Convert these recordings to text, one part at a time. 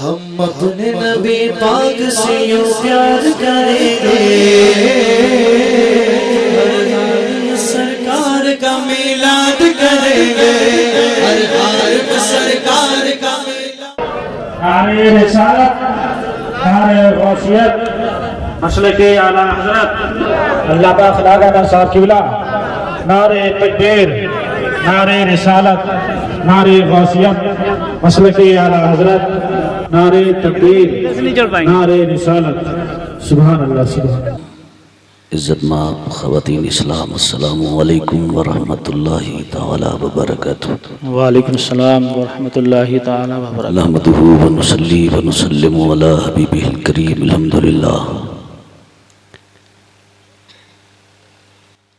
हम अपने नबी पाक से यूं प्यार करेंगे, सरकार का मिलाद करेंगे, हर हाल में सरकार का नारे रिसालत, नारे गौसियत, मसलके आला हज़रत अल्लाह पाक खलाका साहब किबला, नारे तकबीर, नारे रिसालत, नारे गौसियत, मसलके आला हज़रत, नारे तकबीर, नारे रिसालत। सुभान अल्लाह, सुभान। इज़्ज़तमाब ख़वातीन इस्लाम, अस्सलामु अलैकुम व रहमतुल्लाहि ताला व बरकातुहू। वालेकुम अस्सलाम व रहमतुल्लाहि ताला व बरकातुहू। नहमदुहू व नुसल्ली व नुसल्लिमु अला हबीबिहिल करीम, अल्हम्दुलिल्लाह।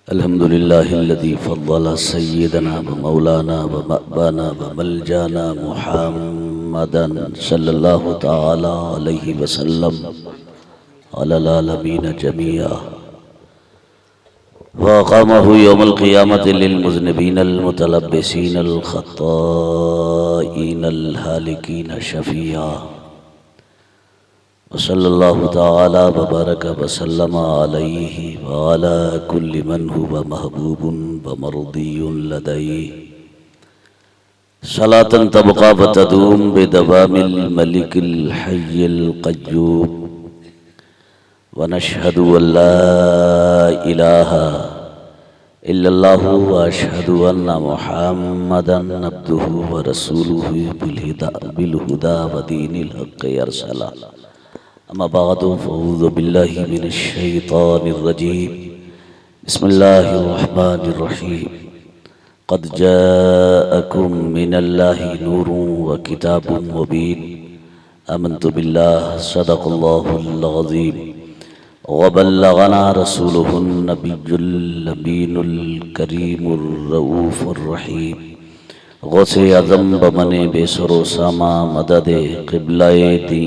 अल्हम्दुलिल्लाहिल्लज़ी फ़द्दला सय्यदना व मौलाना व मअबाना व मलजाना मुहम्मदन सल्लल्लाहु तआला अलैहि वसल्लम अलल आलमीन जमीआ वक़ामहु यौमल क़ियामति लिल मुज़निबीनल मुतलब्बिसीनल ख़त्ताईनल हालिकीन शफ़ीआ वसल्लल्लाहु तआला व बारक व सल्लम अलैहि व अला कुल्लि मन हुवा महबूबुन व मर्दियुन लदैहि सलातन तबक़ा व तदूम बिदवामिल मलिकिल हय्यिल क़य्यूम व नशहदु अल्ला इलाहा इल्लल्लाहु व अशहदु अन्ना मुहम्मदन अब्दुहु व रसूलुहु बिल हुदा व दीनिल हक़्क़ि अरसला। अम्मा बअदु फ़अऊज़ु बिल्लाहि मिनश शैतानिर रजीम। बिस्मिल्लाहिर रहमानिर रहीम। क़द जाअकुम मिनल्लाहि नूरुन व किताबुम मुबीन। आमन्तु बिल्लाहि सदक़ल्लाहुल अज़ीम व बल्लगना रसूलुहुन नबियुल अमीनुल करीमुर रऊफ़ुर रहीम। गौसे आज़म बमने बेसरो सामा मददे क़िबलाए दी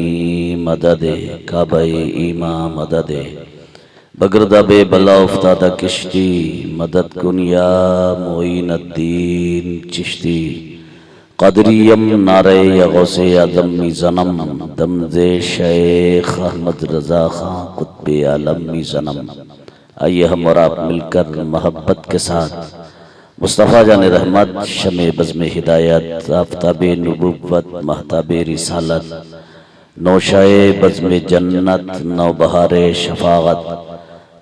मददे काबाए ईमा मददे बगरदाबे बला उफ्तादा किश्ती मदद कुनिया मोइनुद्दीन चिश्ती क़दरियम नारे या गौसे आज़म मीज़नम दमज़े शेख अहमद रज़ा खां कुत्बे आलम मीज़नम। आइए हम और आप मिलकर मोहब्बत के साथ मुस्तफ़ा जान रहमत शमे बज़्म हिदायत आफ़ताबे नबुव्वत महताबे रिसालत नौशाए बज़्म जन्नत नौबहारे शफ़ाअत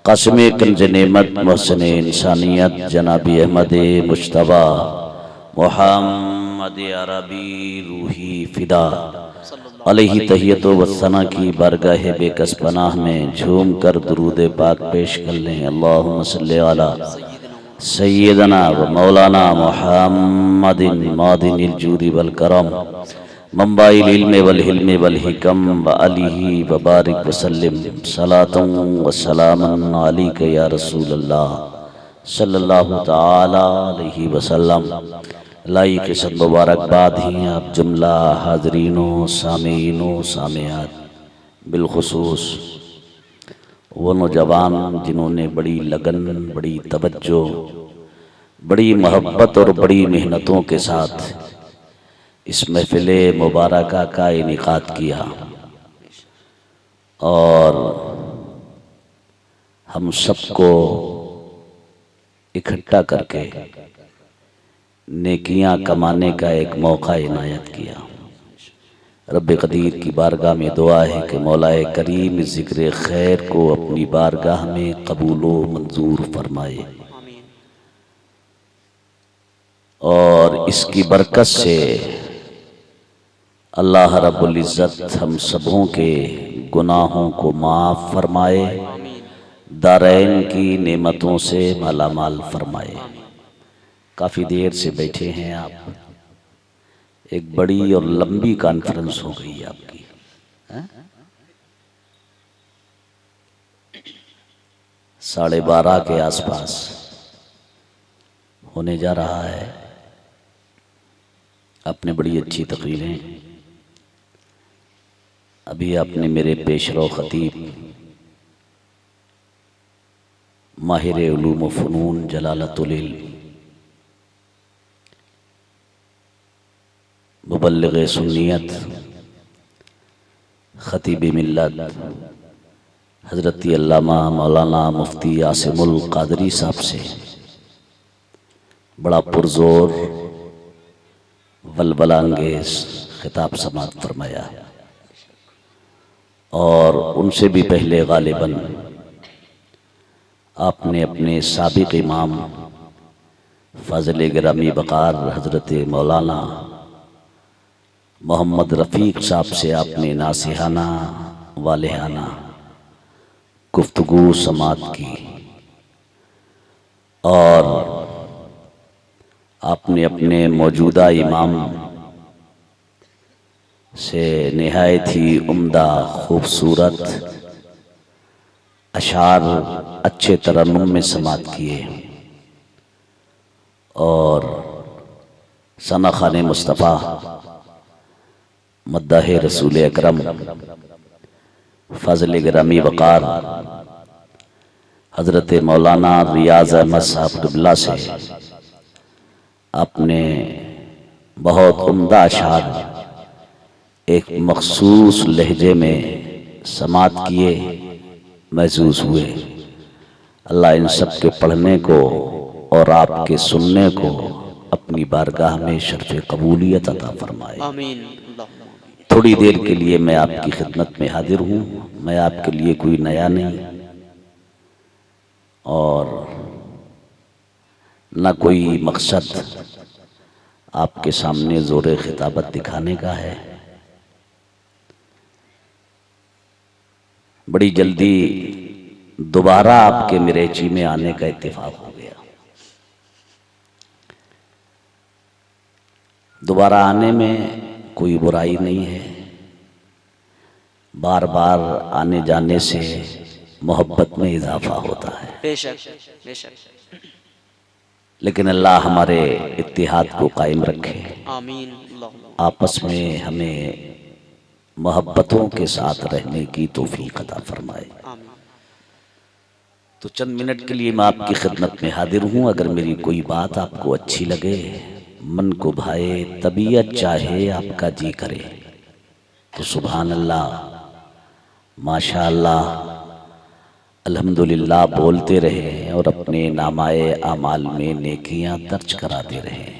क़ासिमे कंज़ नेमत मोहसिन इंसानियत जनाबी अहमद मुज्तबा मुहम्मद अरबी रूही फ़िदा अलैहि तहियत व सना की बारगाह बेकस पनाह में झूम कर दुरूद पाक पेश कर लें। अल्लाहुम्मा सल्लि अला सय्यदना व मौलाना मुहम्मदिन मादिनिल जूदि वल करम मंबाइल इल्म वल हिल्म वल हिकम व आलिहि व बारिक व सल्लिम सलातन व सलामन अलैका या रसूलल्लाह सल्लल्लाहु तआला अलैहि वसल्लम। लाइक सब मुबारकबाद हैं आप जुमला हाज़रीनों सामीनों सामियात, बिलखुसूस वो नौजवान जिन्होंने बड़ी लगन, बड़ी तवज्जो, बड़ी मोहब्बत और बड़ी मेहनतों के साथ इस महफ़िल मुबारका का इनेकाद किया और हम सबको इकट्ठा करके नेकियां कमाने का एक मौका इनायत किया। रब्बे कदीर की बारगाह में दुआ है कि मौलाए करीम ज़िक्र खैर को अपनी बारगाह में कबूल व मंजूर फरमाए और इसकी बरकत से अल्लाह रब्बुल इज़्ज़त हम सबों के गुनाहों को माफ़ फरमाए, दारैन की नेमतों से मालामाल फरमाए। काफ़ी देर से बैठे हैं आप, एक बड़ी और लंबी कॉन्फ्रेंस हो गई आपकी, 12:30 के आसपास होने जा रहा है। आपने बड़ी अच्छी तकरीरें, अभी आपने मेरे पेशरो खतीब माहिर उलूम व फ़नून जलालतुल इल्म मुबल्लिग़ सुन्नियत खतीब मिल्लत हज़रत अल्लामा मौलाना मुफ्ती आसिमुल क़ादरी साहब से बड़ा पुरज़ोर वलवला अंगेज़ खिताब समाअत फरमाया और उनसे भी पहले गालिबन आपने अपने साबिक़ इमाम फ़ाज़िल गिरामी वक़ार हज़रत मौलाना मोहम्मद रफ़ीक साहब से आपने नासिहाना वालिहाना गुफ्तगू समाअत की और आपने अपने मौजूदा इमाम से निहायत ही उम्दा खूबसूरत अशार अच्छे तरन्नुम में समाअत किए और सना खाने मुस्तफ़ा मद्दाह रसूल अकरम फ़ाज़िल गिरामी वक़ार हज़रत मौलाना रियाज़ अहमद साहब क़िबला से आपने बहुत उम्दा अशार एक मखसूस लहजे में समाअत किए महसूस हुए। अल्लाह इन सब के पढ़ने को और आपके सुनने को अपनी बारगाह में शर्फ़ कबूलियत अता फरमाए। आमीन। थोड़ी देर के लिए मैं आपकी खिदमत में हाजिर हूँ। मैं आपके लिए कोई नया नहीं और न कोई मकसद आपके सामने ज़ोरे खिताबत दिखाने का है। बड़ी जल्दी दोबारा आपके मिरेची में आने का इत्तेफाक हो गया। दोबारा आने में कोई बुराई नहीं है। बार बार आने जाने से मोहब्बत में इजाफा होता है। बेशक बेशक। लेकिन अल्लाह हमारे इत्तिहाद को कायम रखे। आमीन। आपस में हमें मोहब्बतों के साथ रहने की तौफीक अता फरमाए। आमीन। तो चंद मिनट के लिए मैं आपकी खिदमत में हाजिर हूँ। अगर मेरी कोई बात आपको अच्छी लगे, मन को भाए, तबीयत चाहे, आपका जी करे तो सुभान अल्लाह, माशा अल्लाह, अल्हम्दुलिल्लाह बोलते रहें और अपने नामाए आमाल में नेकियां दर्ज कराते रहें।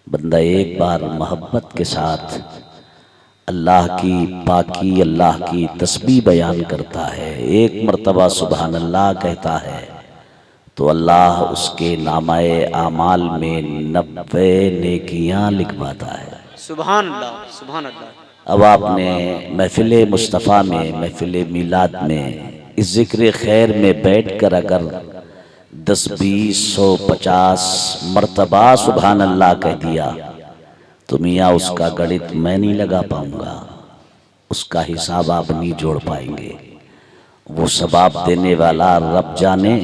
बंदा एक बार मोहब्बत के साथ अल्लाह की पाकी, अल्लाह की तस्बीह बयान करता है, एक मर्तबा सुभान अल्लाह कहता है तो अल्लाह उसके नामाए आमाल में 90 नेकियां लिखवाता है। सुभान अल्लाह, सुभान अल्लाह। अब आपने महफिल मुस्तफ़ा में, महफिल मिलाद में, इस ज़िक्र खैर में बैठकर अगर 10, 20, 100, 50 मर्तबा सुभान अल्लाह कह दिया तो मियाँ उसका गणित मैं नहीं लगा पाऊंगा, उसका हिसाब आप नहीं जोड़ पाएंगे। वो सवाब देने वाला रब जाने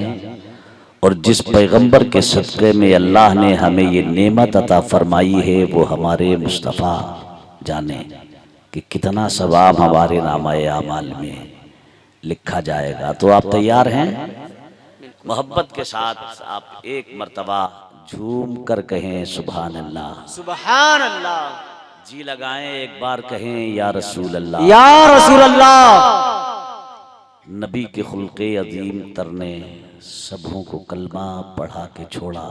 और जिस पैगंबर के सदक़े में अल्लाह ने हमें ये नेमत अता फरमाई है वो हमारे मुस्तफ़ा जाने कि कितना सवाब हमारे नामाए आमाल में लिखा जाएगा। तो आप तैयार हैं? मोहब्बत के साथ आप एक मर्तबा झूम कर कहें सुभान अल्लाह, सुभान अल्लाह। जी लगाएं एक बार कहें या रसूल अल्लाह, या रसूल अल्लाह। नबी के खुल्क़े अजीम तरने सबों को कलमा पढ़ा के छोड़ा।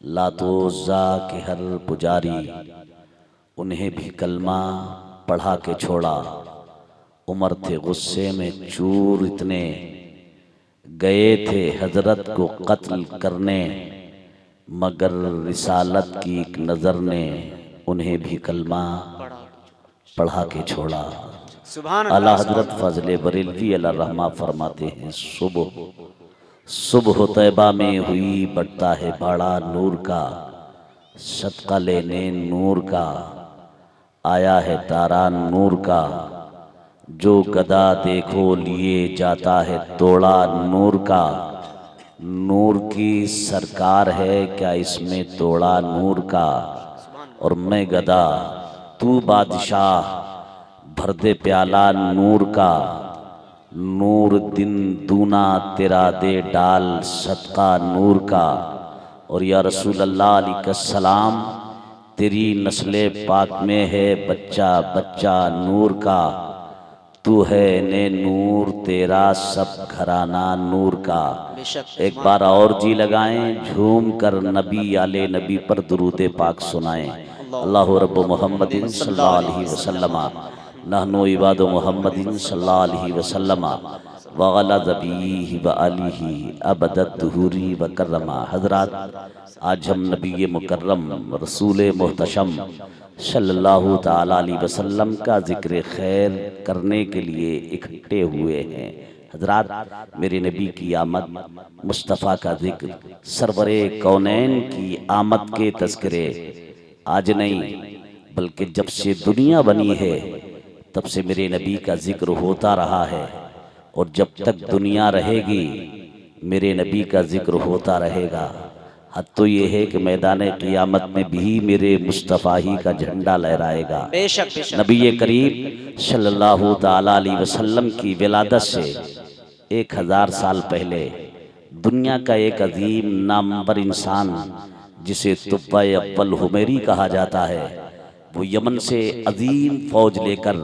लातोज़ा के हर पुजारी उन्हें भी कलमा पढ़ा के छोड़ा। उमर थे गुस्से में चूर इतने, गए थे हजरत को कत्ल करने, मगर रिसालत की एक नज़र ने उन्हें भी कलमा पढ़ा के छोड़ा। सुभान आला अल्लाह। हजरत फजले बरेलवी अला रहमा फरमाते हैं, सुबह तैबा में हुई बढ़ता है बाड़ा नूर का, सदका लेने नूर का आया है तारा नूर का, जो गदा देखो लिए जाता है तोड़ा नूर का, नूर की सरकार है क्या इसमें तोड़ा नूर का, और मैं गदा तू बादशाह भर दे प्याला नूर का, नूर दिन दूना तेरा दे डाल सदका नूर का। और या रसूल अल्लाह अलैहिस्सलाम तेरी नस्ले पाक में है बच्चा बच्चा नूर का, तू है ने नूर तेरा सब घराना नूर का। एक बार और जी लगाएं, झूम कर नबी आले नबी पर दुरूद पाक सुनाएं। अल्लाहु रब्बु मुहम्मदिन सल्लल्लाहु अलैहि वसल्लम नहनु इबादु मुहम्मदिन सल्लल्लाहु अलैहि वसल्लम वगला ज़बीही व आलिही अबदत दुहूरी व कररमा। हजरात, आज हम नबी मुकर्रम रसूल मुहतशम सल्लल्लाहु ताला अलैहि वसल्लम का जिक्र खैर करने के लिए इकट्ठे हुए हैं। हजरात, मेरे नबी की आमद, मुस्तफ़ा का जिक्र, सरवरे कौनैन की आमद के तज़किरे आज नहीं बल्कि जब से दुनिया बनी है तब से मेरे नबी का जिक्र होता रहा है, और जब तक दुनिया रहेगी मेरे नबी का जिक्र होता रहेगा। हद तो ये है कि मैदान क़ियामत में भी मेरे मुस्तफ़ा ही का झंडा लहराएगा। नबी करीम सल्लल्लाहु ताला अलैहि वसल्लम की विलादत से 1000 साल पहले दुनिया का एक अजीम नामवर इंसान जिसे तुब्बा अव्वल हुमैरी कहा जाता है, वो यमन से अजीम फौज लेकर,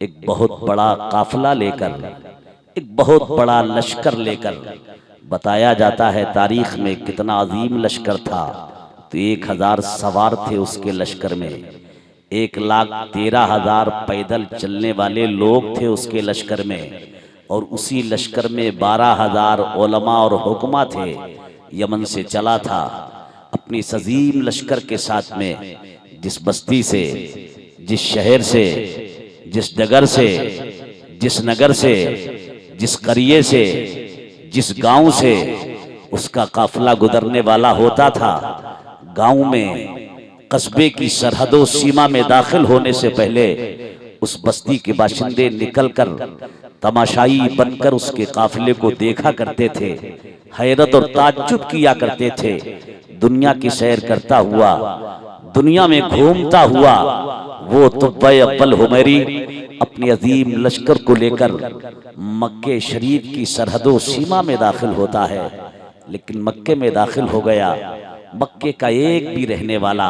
एक बहुत बड़ा काफिला लेकर, एक बहुत बड़ा लश्कर लेकर, बताया जाता है तारीख में कितना अजीम लश्कर था, तो 1000 सवार थे उसके लश्कर में, 1,13,000 पैदल चलने वाले लोग थे उसके लश्कर में, और उसी लश्कर में 12,000 उलमा और हुक्मा थे। यमन से चला था अपनी अजीम लश्कर के साथ में, जिस बस्ती से, जिस शहर से, जिस डगर से, जिस नगर से, जिस करिए से, जिस गांव से उसका काफिला गुजरने वाला होता था, गांव में कस्बे की सरहदों सीमा में दाखिल होने से पहले उस बस्ती के बाशिंदे निकलकर तमाशाई बनकर उसके काफिले को देखा करते थे, हैरत और ताज्जुब किया करते थे। दुनिया की सैर करता हुआ, दुनिया में घूमता हुआ वो तुब्बा अव्वल हुमैरी अपनी अजीम लश्कर को लेकर मक्के शरीफ की सरहदों सीमा में दाखिल होता है। लेकिन मक्के में दाखिल हो गया, मक्के का एक भी रहने वाला,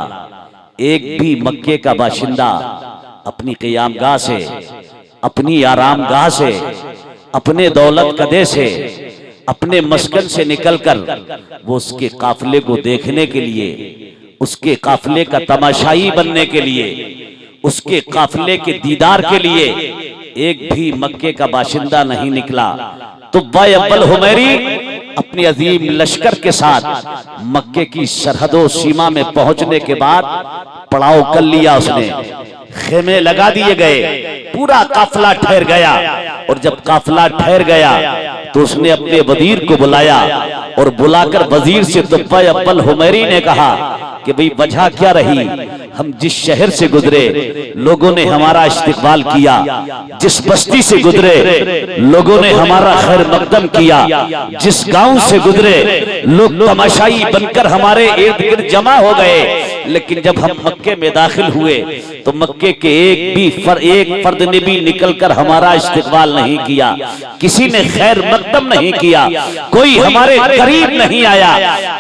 एक भी मक्के का बाशिंदा अपनी क़ियामगाह से, अपनी आरामगाह से, अपने दौलत कदे से, अपने मस्कन से निकलकर वो उसके काफिले को देखने के लिए, उसके काफिले का तमाशाई बनने के लिए, उसके काफिले के दीदार के लिए एक भी मक्के का बाशिंदा नहीं निकला। तुब्बा अव्वल हुमैरी अपनी अजीम लश्कर के साथ मक्के की सरहदों सीमा में पहुंचने के बाद पड़ाव कर लिया उसने, खेमे लगा दिए गए, पूरा काफिला ठहर गया। और जब काफिला ठहर गया तो उसने अपने वजीर को बुलाया, और बुलाकर वजीर से तुब्बा अव्वल हुमैरी ने कहा कि भाई वजह क्या रही, हम जिस शहर से गुजरे लोगों ने हमारा इस्तकबाल किया, जिस बस्ती से गुजरे लोगों ने हमारा खैर मकदम किया, जिस गांव से गुजरे लोग तमाशाई बनकर हमारे इर्द गिर्द जमा हो गए, लेकिन जब हम मक्के में दाखिल हुए तो मक्के के एक फर्द ने भी निकलकर हमारा इस्तकबाल नहीं किया, किसी ने खैर मकदम नहीं किया, कोई हमारे करीब नहीं आया।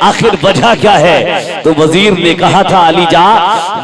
आखिर वजह क्या है? तो वजीर ने कहा था, अली जा,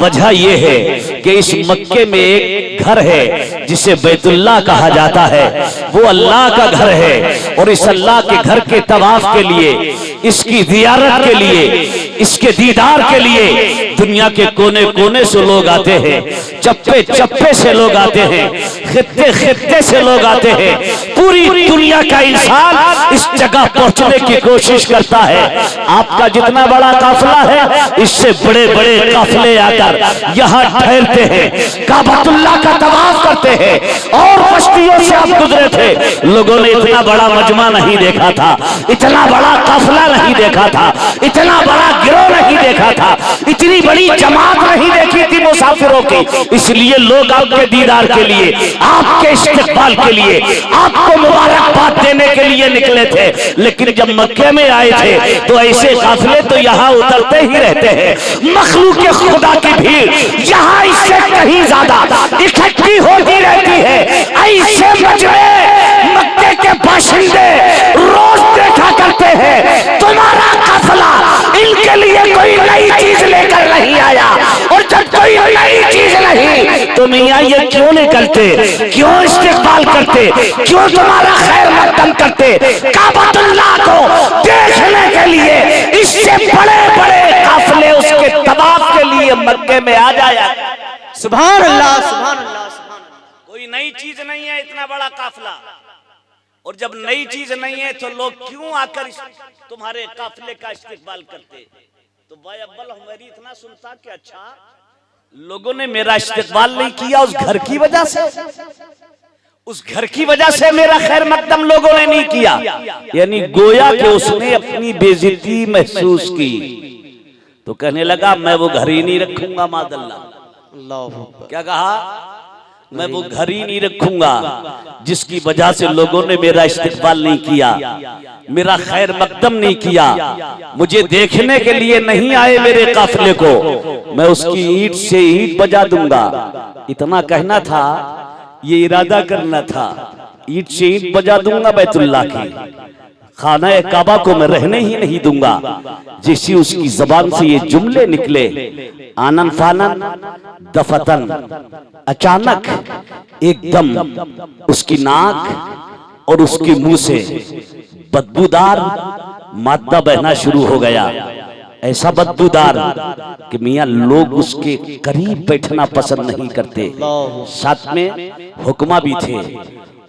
वजह यह है कि इस मक्के में एक घर है जिसे बैतुल्लाह कहा जाता है, वो अल्लाह का घर है, और इस अल्लाह के घर के तवाफ के लिए, इसकी जियारत के लिए, इसके दीदार के लिए दुनिया के कोने कोने से लोग आते हैं, चप्पे चप्पे से लोग आते हैं, खित्ते खित्ते से लोग आते हैं, पूरी दुनिया का इंसान इस जगह पहुंचने की कोशिश करता है। आपका जितना बड़ा काफिला है, इससे बड़े बड़े काफिले आकर यहाँ ठहरते हैं, काबतुल्लाह का तवाफ करते हैं। और बस्तियों से आप गुजरे थे, लोगों ने इतना बड़ा मजमा नहीं देखा था, इतना बड़ा काफिला नहीं देखा था, इतना बड़ा गिरोह नहीं देखा था, इतनी बड़ी जमात नहीं देखी थी मुसाफिरों की। इसलिए लोग आपके दीदार के लिए, आपके इस्तकबाल के लिए, आपको मुबारकबाद देने के लिए निकले थे। लेकिन जब मक्के में आए थे तो ऐसे काफिले तो यहाँ उतरते ही रहते हैं। मखलूक खुदा की भीड़ यहाँ इससे कहीं ज्यादा इकट्ठी होती रहती है। ऐसे मजमे मक्के के बाशिंदे रोज देखा करते हैं। तुम्हारा काफिला इनके लिए कोई नई चीज लेकर नहीं आया, और जब कोई नई चीज नहीं तो तो मियाँ ये क्यों निकलते, क्यों इस्तिकबाल करते, क्यों तुम्हारा खैर मकदम करते। काबतुल्लाह को देखने के लिए इससे बड़े बड़े काफिले उसके तवाफ के लिए मक्के में आ जाया। सुभान अल्लाह, सुभान अल्लाह, सुभान अल्लाह। कोई नई चीज नहीं है इतना बड़ा काफिला, और जब नई चीज नहीं है तो लोग क्यों आकर तुम्हारे काफिले का इस्तिकबाल करते। तो भाई अव्वल हमारी इतना सुनता कि अच्छा लोगों ने मेरा इस्तिकबाल नहीं किया उस घर की वजह से, उस घर की वजह से मेरा खैर मकदम लोगों ने नहीं किया। यानी गोया कि उसने अपनी बेइज्जती महसूस की, तो कहने लगा मैं वो घर ही नहीं रखूंगा। मादल्ला, क्या कहा, मैं वो घर ही नहीं रखूंगा जिसकी वजह से लोगों ने मेरा इस्तिकबाल नहीं किया, मेरा खैर मकदम नहीं किया, मुझे देखने के लिए नहीं आए मेरे काफिले को, मैं उसकी ईंट से ईंट बजा दूंगा। इतना कहना था, ये इरादा करना था, ईंट से ईंट बजा दूंगा बैतुल्लाह की, खाना काबा को मैं रहने ही नहीं दूंगा। जैसी उसकी जबान से ये जुमले निकले, आनन फानन दफतन, अचानक एकदम उसकी नाक और उसके मुंह से बदबूदार मादा बहना शुरू हो गया। ऐसा बदबूदार कि मियाँ लोग उसके करीब बैठना पसंद नहीं करते। साथ में हुक्मा भी थे,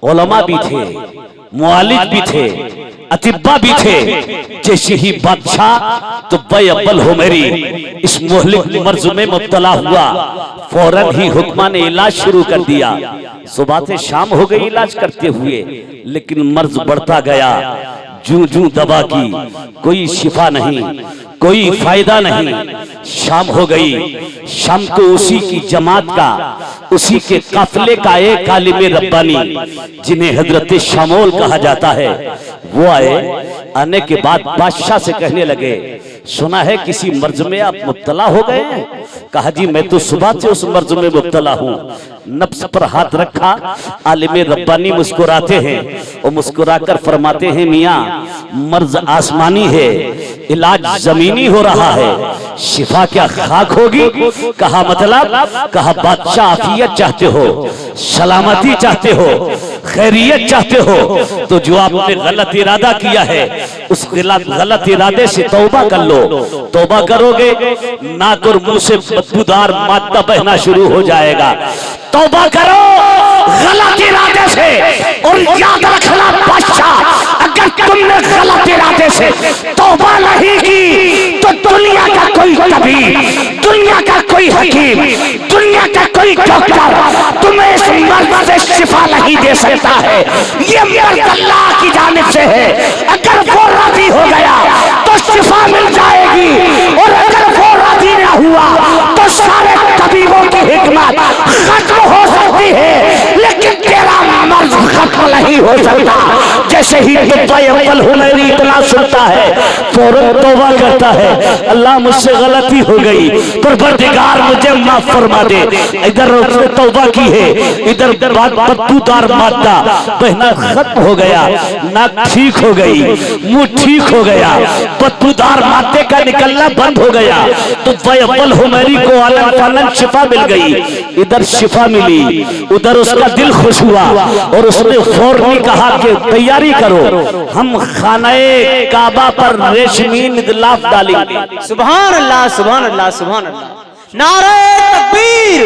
उलमा भी थे, मुआलिज भी थे, अतिब्बा भी थे। जैसे ही बादशाह तो अव्वल हुमैरी इस मुहलिक मर्ज में मुब्तला हुआ, फौरन ही हुक्मा ने इलाज शुरू कर दिया। सुबह से शाम हो गई इलाज करते हुए, लेकिन मर्ज बढ़ता गया। जूं जूं दवा की कोई शिफा नहीं, कोई फायदा नहीं। शाम हो गई, शाम को उसी की जमात का, उसी के काफिले का एक आलिम रब्बानी जिन्हें हजरत शामोल कहा जाता है, वो आए। आने के बाद बादशाह से कहने लगे, सुना है किसी मर्ज में आप मुब्तला हो गए हैं। कहा जी मैं तो सुबह से उस मर्ज में मुब्तला हूँ। नफ्स पर हाथ रखा, आलिम रब्बानी मुस्कुराते हैं और मुस्कुराकर फरमाते हैं, मियाँ मर्ज आसमानी है, इलाज जमीनी हो रहा है, शिफा क्या खाक होगी। कहा मतलब, कहा बादशाह आफियत चाहते हो, सलामती चाहते हो, खैरियत चाहते हो, तो जो आपने गलत इरादा किया है उस गलत इरादे से तौबा कर लो। तौबा करोगे नाक और मुंह से बदबूदार मादा बहना शुरू हो जाएगा। तौबा करो गलत इरादे से, और याद रखना बादशाह, अगर तुमने गलत इरादे से तौबा नहीं की तो दुनिया का कोई तबीब, दुनिया का कोई हकीम, दुनिया का कोई डॉक्टर तुम्हें इस मर्ज से शिफा नहीं दे सकता है। ये मर्ज अल्लाह की जानिब से है। अगर वो राजी हो गया तो शिफा मिल जाएगी, और अगर वो राजी ना हुआ तो सारे तबीबों की हिकमत खत्म हो सकती है, लेकिन तेरा मर्ज खत्म नहीं हो सकता। जैसे ही अव्वल हुमैरी इतना सुनता है, फौरन तौबा करता है, अल्लाह मुझसे गलती हो गई, परवरदिगार मुझे माफ फरमा दे। इधर उसने तौबा की है, इधर बदबूदार मादा बहना खत्म हो गया, नाक ठीक हो गई, मुंह ठीक हो गया, बदबूदार मादे का निकलना बंद हो गया। तो अव्वल हुमैरी को आलम शिफा मिल गई। इधर शिफा मिली, उधर उसका दिल खुश हुआ, और उसने फौरन कहा कि तैयारी करो, हम खानाए काबा पर रेशमीन गिलाफ डालेंगे। सुभान अल्लाह, सुभान अल्लाह, सुभान अल्लाह। नारे तकबीर,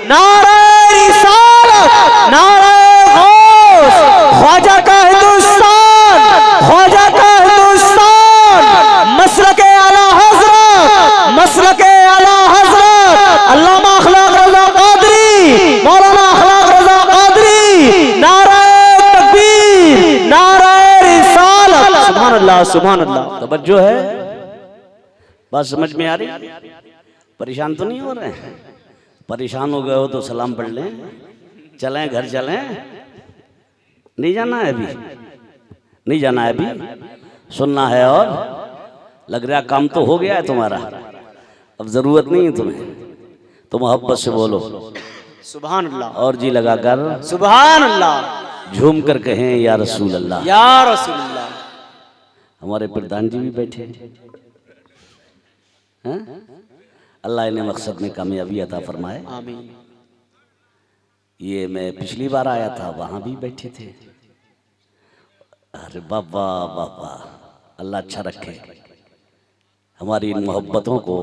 नारे रिसालत, नारे गौस, ख्वाजा का हिंदुस्तान, ख्वाजा का हिंदुस्तान, मसलके आला हजरत, मसलके आला हजरत अल्लामा अखलाक रजा कादरी, मौलाना अखलाक रजा कादरी। नारे तकबीर, नारे रिसालत, सुभान अल्लाह, सुभान अल्लाह। तवज्जो है, बात समझ में आ रही? परेशान तो नहीं हो रहे हैं? परेशान हो गए हो तो सलाम पढ़ लें, चलें घर चलें। नहीं जाना है अभी, नहीं जाना है अभी, सुनना है। और लग रहा काम तो हो गया है तुम्हारा, अब जरूरत नहीं है तुम्हें, तो मोहब्बत से बोलो सुभान अल्लाह, और जी लगाकर सुभान अल्लाह, झूम कर कहें या रसूल अल्लाह, या रसूल अल्लाह। हमारे प्रधान जी भी बैठे हैं, अल्लाह इन्हें मकसद में कामयाबी अता फरमाए। आमीन। ये मैं पिछली बार आया था, वहां भी बैठे थे। अरे बाबा बाबा, अल्लाह अच्छा रखे, हमारी इन मोहब्बतों को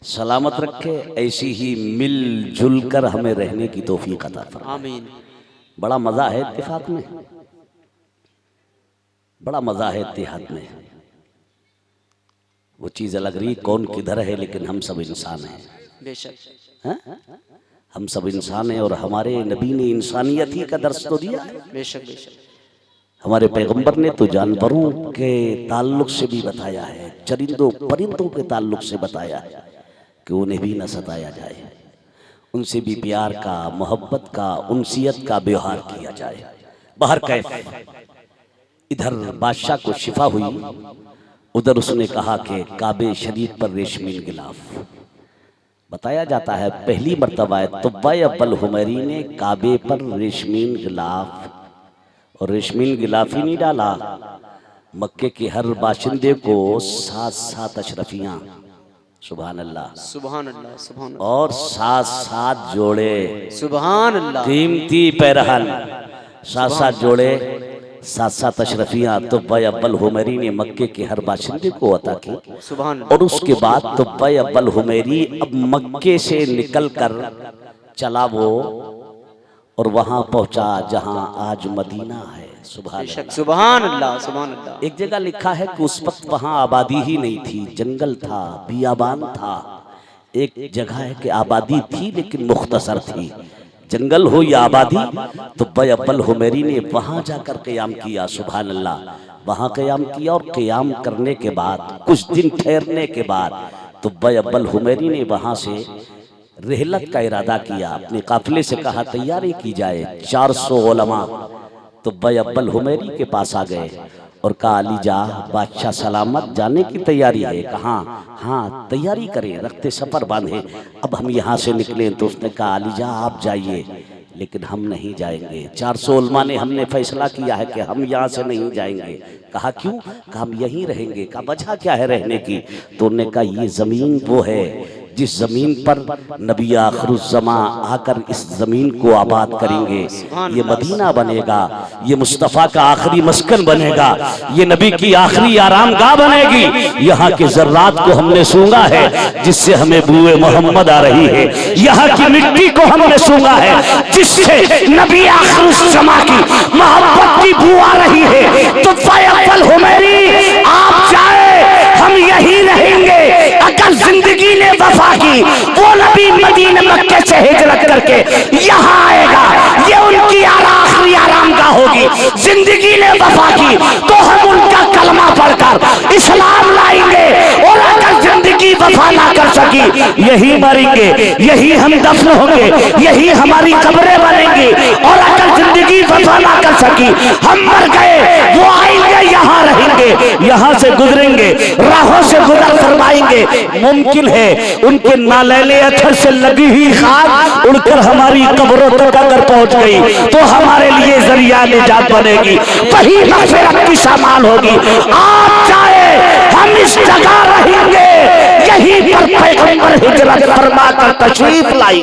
सलामत रखे, ऐसी ही मिलजुल कर हमें रहने की तौफीक अता फरमाए। आमीन। बड़ा मजा है इत्तेफाक में, बड़ा मजा है इत्तेहाद में। वो चीज अलग रही कौन किधर है, लेकिन हम सब इंसान हैं। बेशक हैं? हम सब इंसान हैं और हमारे नबी ने इंसानियत ही का दर्स तो दिया है। बेशक बेशक। हमारे पैगंबर ने तो जानवरों के ताल्लुक से भी बताया है, चरिंदों परिंदों के ताल्लुक से बताया है कि उन्हें भी न सताया जाए, उनसे भी प्यार का, मोहब्बत का, उनसियत का व्यवहार किया जाए। बाहर कैफ, इधर बादशाह को शिफा हुई, उधर उसने कहा कि काबे शरीफ पर रेशमी गिलाफ। बताया जाता है पहली मर्तबा तुब्बा अब्बल हुमैरी ने काबे पर रेशमी गिलाफ, और रेशमी गिलाफ ही नहीं डाला, मक्के के हर बाशिंदे को 7-7 अशरफियां, सुभान अल्लाह सुभान अल्लाह सुभान अल्लाह, और 7-7 जोड़े सुभान अल्लाह, कीमती पैरहन, 7-7 जोड़े, 7-7 अशरफियां तुब्बा अब्बल हुमैरी ने मक्के के हर बाशिंदे को अता की। सुभान और उसके बाद तुब्बा अब्बल हुमैरी अब मक्के से निकल कर चला वो, और वहां पहुंचा जहां आज मदीना है। सुभान बेशक, सुभान अल्लाह सुभान अल्लाह। एक जगह लिखा है कि उस वक्त वहां आबादी ही नहीं थी, जंगल था, बियाबान था। एक जगह है कि आबादी थी लेकिन मुख्तसर थी, जंगल हो या आबादी। तुब्बा अब्बल हुमैरी ने वहां जाकर क़याम किया। सुभान अल्लाह, वहां क़याम किया, और क़याम करने के बाद कुछ दिन ठहरने के बाद तुब्बा अब्बल हुमैरी ने वहां से रहलत का इरादा किया। अपने काफिले से कहा तैयारी की जाए। 400 उलमा तुब्बा अब्बल हुमैरी के पास आ गए और कहा अली जा, बादशाह सलामत, जाने की तैयारी है। कहा हाँ तैयारी करें, रखते सफर बांधे, अब हम यहाँ से निकले। तो उसने कहा अली जा आप जाइए, लेकिन हम नहीं जाएंगे। 400 उलमा ने हमने फैसला किया है कि हम यहाँ से नहीं जाएंगे। कहा क्यों? कहा हम यहीं रहेंगे। कहा वजह क्या है रहने की? तो उन्होंने कहा ये जमीन वो है जिस जमीन पर नबी आखिरुज़्ज़मा आकर इस जमीन को आबाद करेंगे। ये मदीना बनेगा, ये मुस्तफ़ा का आखिरी मस्कन बनेगा, ये नबी की आखिरी आरामगाह बनेगी। यहाँ के जर्रात को हमने सूंघा है जिससे हमें बूए मोहम्मद आ रही है। यहाँ की मिट्टी को हमने सूंघा है जिससे नबी आखिरुज़्ज़मा की मोहब्बत की बू आ रही है। तो अब्बल हुमैरी आप जाए, हम यही रहेंगे। अगर जिंदगी ने वफा की, वो नबी मदीने मक्के से हिजरत करके यहाँ आएगा, ये उनकी आखिरी आरामगाह होगी। जिंदगी ने वफा की तो हम उनका कलमा पढ़कर इस्लाम लाएंगे, और अगर जिंदगी वफा ना कर सकी, यही मरेंगे, यही हम दफन होंगे, यही हमारी कब्रें बनेंगी। और अगर जिंदगी वफा ना कर सकी, हम मर गए, वो आएंगे, यहाँ रहेंगे, यहाँ से गुजरेंगे, राहों से गुजर फरमाएंगे। मुमकिन है उनके नालैले अथर से लगी हुई खाक उड़कर हमारी कब्रों तक अगर पहुंच गई तो हमारे लिए जरिया निजात बनेगी, वही मग़फ़िरत की सामान होगी। आप चाहे हम इस जगह रहेंगे, यहीं पर पैगंबर हिजरत फरमा कर तशरीफ लाई।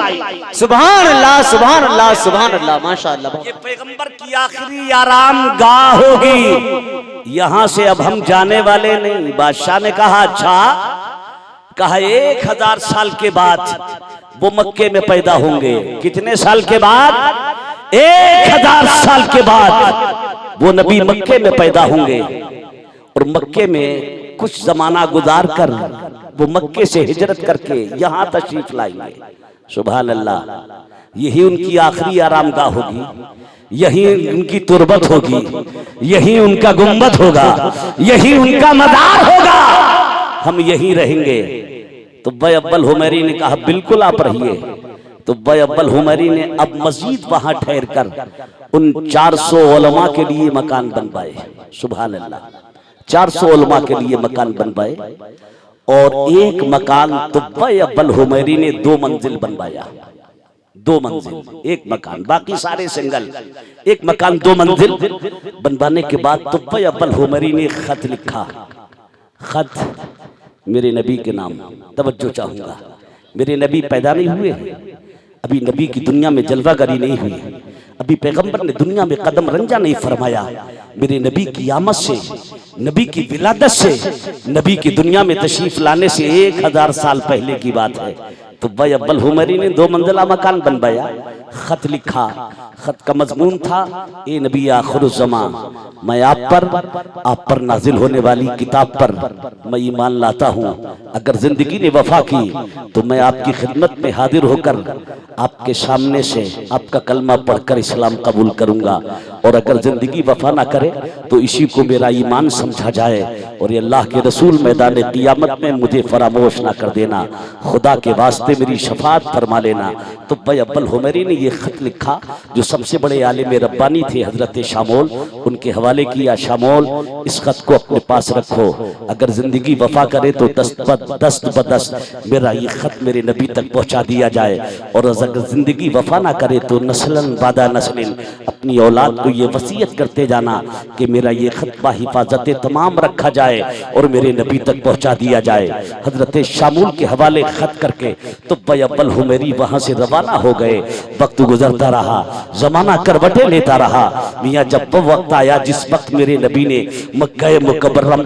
सुभान अल्लाह सुभान अल्लाह सुभान अल्लाह, माशाअल्लाह। ये पैगंबर की आखिरी आरामगाह होगी, यहाँ से अब हम जाने वाले नहीं। बादशाह ने कहा अच्छा, कहा 1000 साल के बाद वो मक्के में पैदा होंगे। कितने साल के बाद? 1000 साल के बाद वो नबी मक्के में पैदा होंगे, और मक्के में कुछ जमाना गुजार कर वो मक्के से हिजरत करके यहाँ तशरीफ लाएंगे। सुभान अल्लाह, यही उनकी आखिरी आरामगाह होगी, यही उनकी तुरबत होगी, यही उनका गुंबद होगा, यही उनका मज़ार होगा, हम यहीं रहेंगे। तुब्बा अब्बल हुमैरी ने कहा बिल्कुल आप रहिए। तुब्बा अब्बल हुमैरी ने अब मजीद वहां ठहर कर उन 400 उलमा के लिए मकान बनवाए। सुभान अल्लाह, 400 उलमा के लिए मकान बनवाए, और एक मकान तुब्बा अब्बल हुमैरी ने 2 मंजिल बनवाया। 2 मंजिल, एक मकान, बाकी सारे सिंगल। एक मकान 2 मंजिल बनवाने के बाद तुब्बा अब्बल हुमैरी ने खत लिखा। खत मेरे नबी के नाम, तवज्जो चाहूंगा, मेरे नबी पैदा नहीं हुए, अभी नबी की दुनिया में जलवागरी नहीं हुई, अभी पैगंबर ने दुनिया में कदम रंजा नहीं फरमाया। मेरे नबी की आमद से, नबी की विलादत से, नबी की दुनिया में तशरीफ लाने से 1000 साल पहले की बात है। तो भाई अब्बल हुमरी ने 2 मंजिला मकान बनवाया, खत लिखा। खत का मजमून था, ए नबी आखिरुज़्ज़मा, मैं आप पर नाजिल होने वाली किताब पर मैं ईमान लाता हूँ। अगर जिंदगी ने वफा की तो मैं आपकी खिदमत में हाजिर होकर आपके सामने से आपका कलमा पढ़कर इस्लाम कबूल करूंगा, और अगर जिंदगी वफा ना करे तो इसी को मेरा ईमान समझा जाए, और ये अल्लाह के रसूल मैदान क़ियामत में मुझे फरामोश ना कर देना, खुदा के वास्ते मेरी शफात फरमा लेना। तो भाई अब्बल हुमरी ने ये खत लिखा, जो सबसे बड़े आलिम रब्बानी थे हजरत शामोल, उनके हवाले किया, शामोल इस खत को अपने पास रखो, अगर जिंदगी वफा करे तो दस्त बदस्त मेरा ये खत मेरे नबी तक पहुंचा दिया जाए, और अगर जिंदगी वफा ना करे तो नस्लन बादा नस्लिन अपनी औलाद को ये वसीयत करते जाना कि मेरा ये खत बाहिफाजत तमाम रखा जाए और मेरे नबी तक पहुंचा दिया जाए। हजरत शामूल के हवाले खत करके तो भाई अब्बल हुमरी वहां से रवाना हो गए। वक्त गुजरता रहा, जमाना करवटें लेता रहा। मियाँ जब वो वक्त आया जिस वक्त मेरे नबी ने मक्का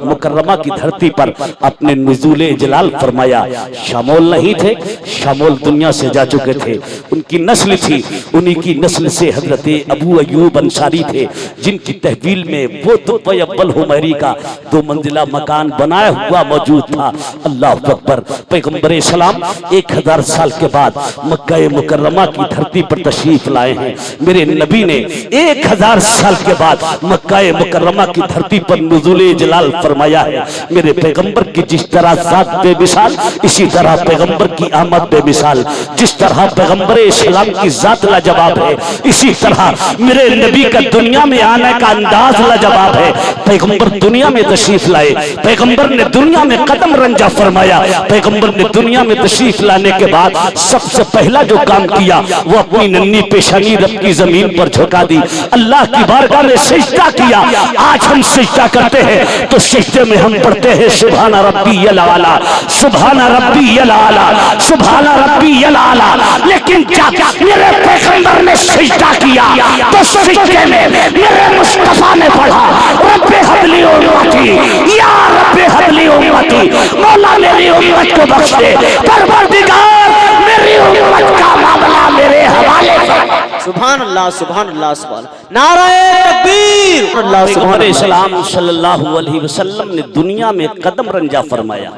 मुकर्रमा की धरती पर अपने नुज़ूले जलाल फरमाया, शामोल नहीं थे, शामोल दुनिया से जा चुके थे, उनकी नस्ल थी, उन्हीं की नस्ल से हजरत अबू अयूब अंसारी थे, जिनकी तहवील में वो तो अब्बल हुमरी का 2 मंजिला मकान बनाया हुआ मौजूद था। अल्लाह अकबर। पैगंबर सलाम 1000 साल के बाद मक्का मुकर्रमा की धरती पर तशरीफ लाए हैं। मेरे नबी ने 1000 साल के बाद मक्का मुकर्रमा की धरती पर नुज़ूले जलाल फरमाया है। मेरे पैगंबर की जिस तरह जात बेमिसाल, इसी तरह पैगंबर की आमद बेमिसाल। जिस तरह पैगंबर इस्लाम की जात लाजवाब है, इसी तरह मेरे नबी का दुनिया में आने का अंदाज लाजवाब है। पैगंबर दुनिया में तशरीफ लाए, पैगंबर ने दुनिया में कदम रंजा फरमाया। पैगंबर ने दुनिया में तशरीफ लाने के बाद सबसे पहला जो काम किया वो अपनी नन्ही पेशानी रब की जमीन पर झुका दी, अल्लाह की बारगाह में सिजदा किया। आज हम सिजदा करते हैं तो सिजदे में हम पढ़ते हैं सुभान रब्बियल आला, सुभान रब्बियल आला, सुभान रब्बियल आला। लेकिन जब मेरे पैगंबर ने सिजदा किया तो सिजदे में मेरे मुस्तफा ने पढ़ा, रब्बे हबली उम्मती, या रब्बे हबली उम्मती, मौला मेरी उम्मत को बख्श दे, परवरदिगार मेरी उम्मत का मामला मेरे हवाले कर। सुभान अल्लाह, सुभान अल्लाह, सुभान नाराए तकबीर। अल्लाह सुभान इस्लाम सल्लल्लाहु अलैहि वसल्लम ने दुनिया में कदम रंजा फरमाया।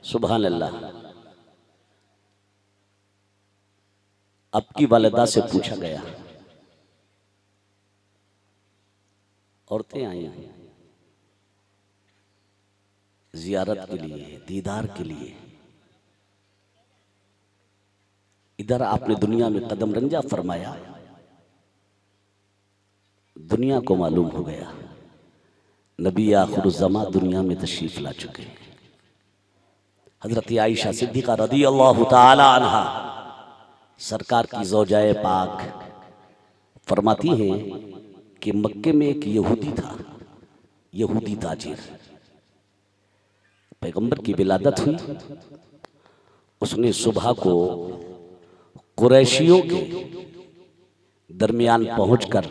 सुभान अल्लाह। अब की वालिदा से पूछा गया, औरतें आई जियारत के लिए, दीदार के लिए, इधर आपने दुनिया में कदम रंजा फरमाया। दुनिया को मालूम हो गया नबी आखिरुज़्ज़मा दुनिया में तशरीफ ला चुके हैं। हजरत आयशा सिद्दीक़ा रज़ियल्लाहु ताला अन्हा सरकार की ज़ौजाए पाक फरमाती हैं कि मक्के में एक यहूदी था, यहूदी ताजिर, पैगंबर की विलादत हुई। उसने सुबह को कुरैशियों के दरमियान पहुंचकर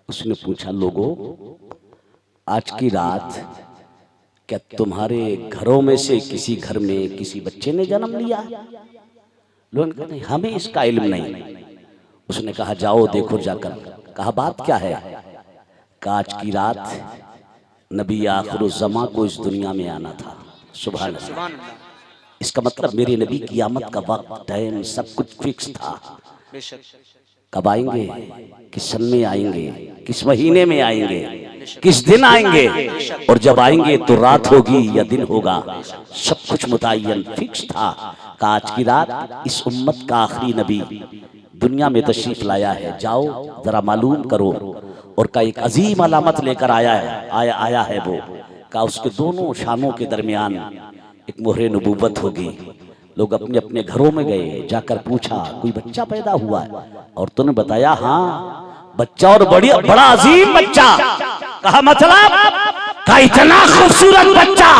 उसने पूछा, लोगों आज की रात क्या तुम्हारे घरों में से किसी घर में किसी बच्चे ने जन्म लिया? लोगों ने कहा नहीं, हमें इसका इल्म नहीं। उसने कहा जाओ देखो जाकर। कहा बात क्या है? कहा आज की रात नबी आखिरुज़्ज़मा को इस दुनिया में आना था। सुभान अल्लाह। इसका मतलब मेरे नबी की आमद का वक्त, टाइम, सब कुछ फिक्स था। कब आएंगे, किस सन में आएंगे, किस महीने में आएंगे, किस दिन आएंगे, और जब आएंगे तो रात होगी या दिन होगा, सब कुछ मुतय्यन फिक्स था। कि आज की रात इस उम्मत का आखिरी नबी दुनिया में तशरीफ लाया है, जाओ जरा मालूम करो। और का एक अजीम अलामत लेकर आया है वो, का उसके दोनों शानों के दरमियान एक मोहरे नबूवत होगी। लोग अपने अपने घरों में गए, जाकर पूछा कोई बच्चा पैदा हुआ है? औरतों ने बताया हाँ बच्चा, और बड़ा अजीम बच्चा। कहा मतलब? का इतना खूबसूरत बच्चा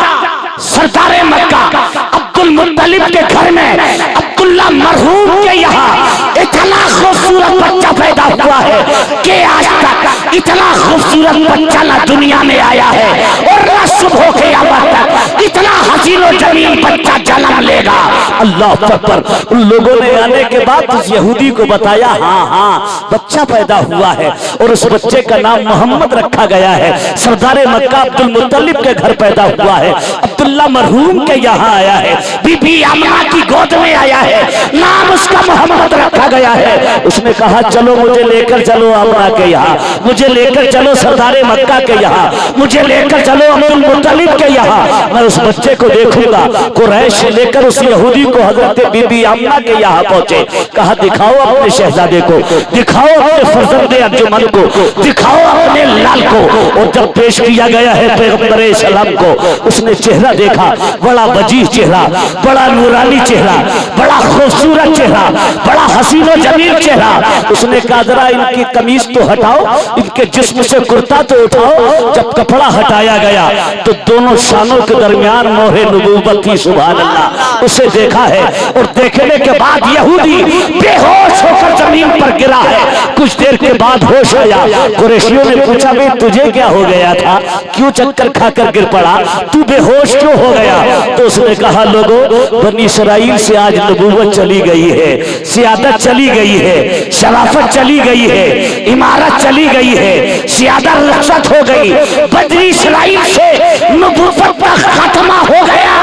सरदारे मक्का अब्दुल मुत्तलिब के घर में, अब्दुल अब्दुल्ला मरहूम के यहाँ इतना खूबसूरत बच्चा पैदा हुआ है कि आज तक इतना खूबसूरत बच्चा ना दुनिया में आया है और ना सुबह के यावत तक इतना हसीन और जमील बच्चा जन्म लेगा। अल्लाह अकबर। उन लोगों ने आने के बाद उस यहूदी को बताया, हाँ हाँ बच्चा पैदा हुआ है और उस बच्चे का नाम मोहम्मद रखा गया है। सरदार मक्का अब्दुल मुत्तलिब के घर पैदा हुआ है, अब्दुल्ला मरहूम के यहाँ आया है, बीबी आमना की गोद में आया है, नाम उसका मोहम्मद रखा गया है। उसने कहा चलो मुझे लेकर चलो आमना के यहाँ, मुझे लेकर चलो सरदार मक्का के यहाँ, मुझे लेकर चलो अब्दुल मुत्तलिब के यहाँ, मैं उस बच्चे को देखूंगा। कुरैश लेकर उस यहूदी को हजरत बीबी आमना के यहाँ पहुंचे। कहा दिखाओ अपने शहजादे को, दिखाओ अपने फर्जंदे अर्जुमन को, दिखाओ अपने लाल को। और जब पेश किया गया है पैगंबर सलाम को, उसने चेहरा देखा, बड़ा वजीह चेहरा, बड़ा नूरानी चेहरा, बड़ा खूबसूरत चेहरा, बड़ा हसीन और जमील चेहरा। उसने कहा जरा इनकी कमीज तो हटाओ, इनके जिस्म से कुर्ता तो उठाओ। जब कपड़ा हटाया गया तो दोनों शानों के दरमियान मोहरे नबूवत थी। सुभान अल्लाह। उसे देखा है और देखने के बाद यहूदी बेहोश होकर जमीन पर गिरा है। कुछ देर के बाद होश आया। कुरैशियों ने पूछा भाई तुझे क्या हो गया था, क्यों चक्कर खाकर गिर पड़ा, तू बेहोश क्यों हो गया? तो उसने कहा लोगों बनी इसराइल से आज नबूवत चली गई है, सियादत चली गई है, शराफत चली गई है, इमारत चली गई है, सियादत रखसत हो गई। बनी इसराइल से नबूवत का खात्मा हो गया।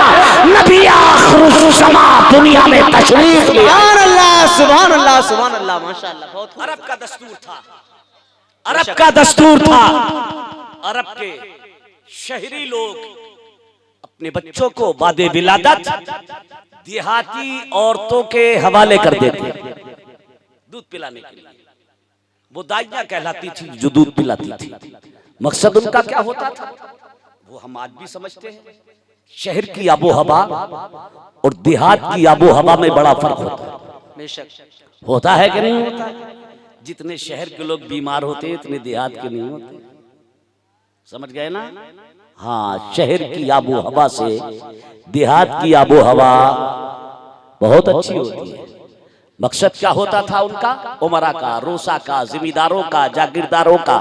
नबी आखिरुज़्ज़मा दुनिया में तशरीफ ले। सुभान अल्लाह सुभान अल्लाह सुभान अल्लाह माशाअल्लाह। बहुत अरब का दस्तूर था, अरब का दस्तूर था। अरब के शहरी लोग अपने बच्चों को बादे विलादत देहाती औरतों के हवाले कर देते दूध पिलाने के लिए। वो दाइयां कहलाती थी जो दूध पिलाती थी। मकसद उनका क्या होता था वो हम आज भी समझते हैं। शहर की आबो हवा और देहात की आबो हवा में बड़ा फर्क होता है। बेशक होता है कि नहीं होता है? जितने शहर के लोग बीमार होते हैं इतने देहात के नहीं होते। समझ गए ना? हाँ, शहर की आबो हवा से देहात की आबो हवा बहुत अच्छी होती है। मकसद क्या होता था उनका? उमरा का, रोसा का, जिम्मेदारों का, जागीरदारों का,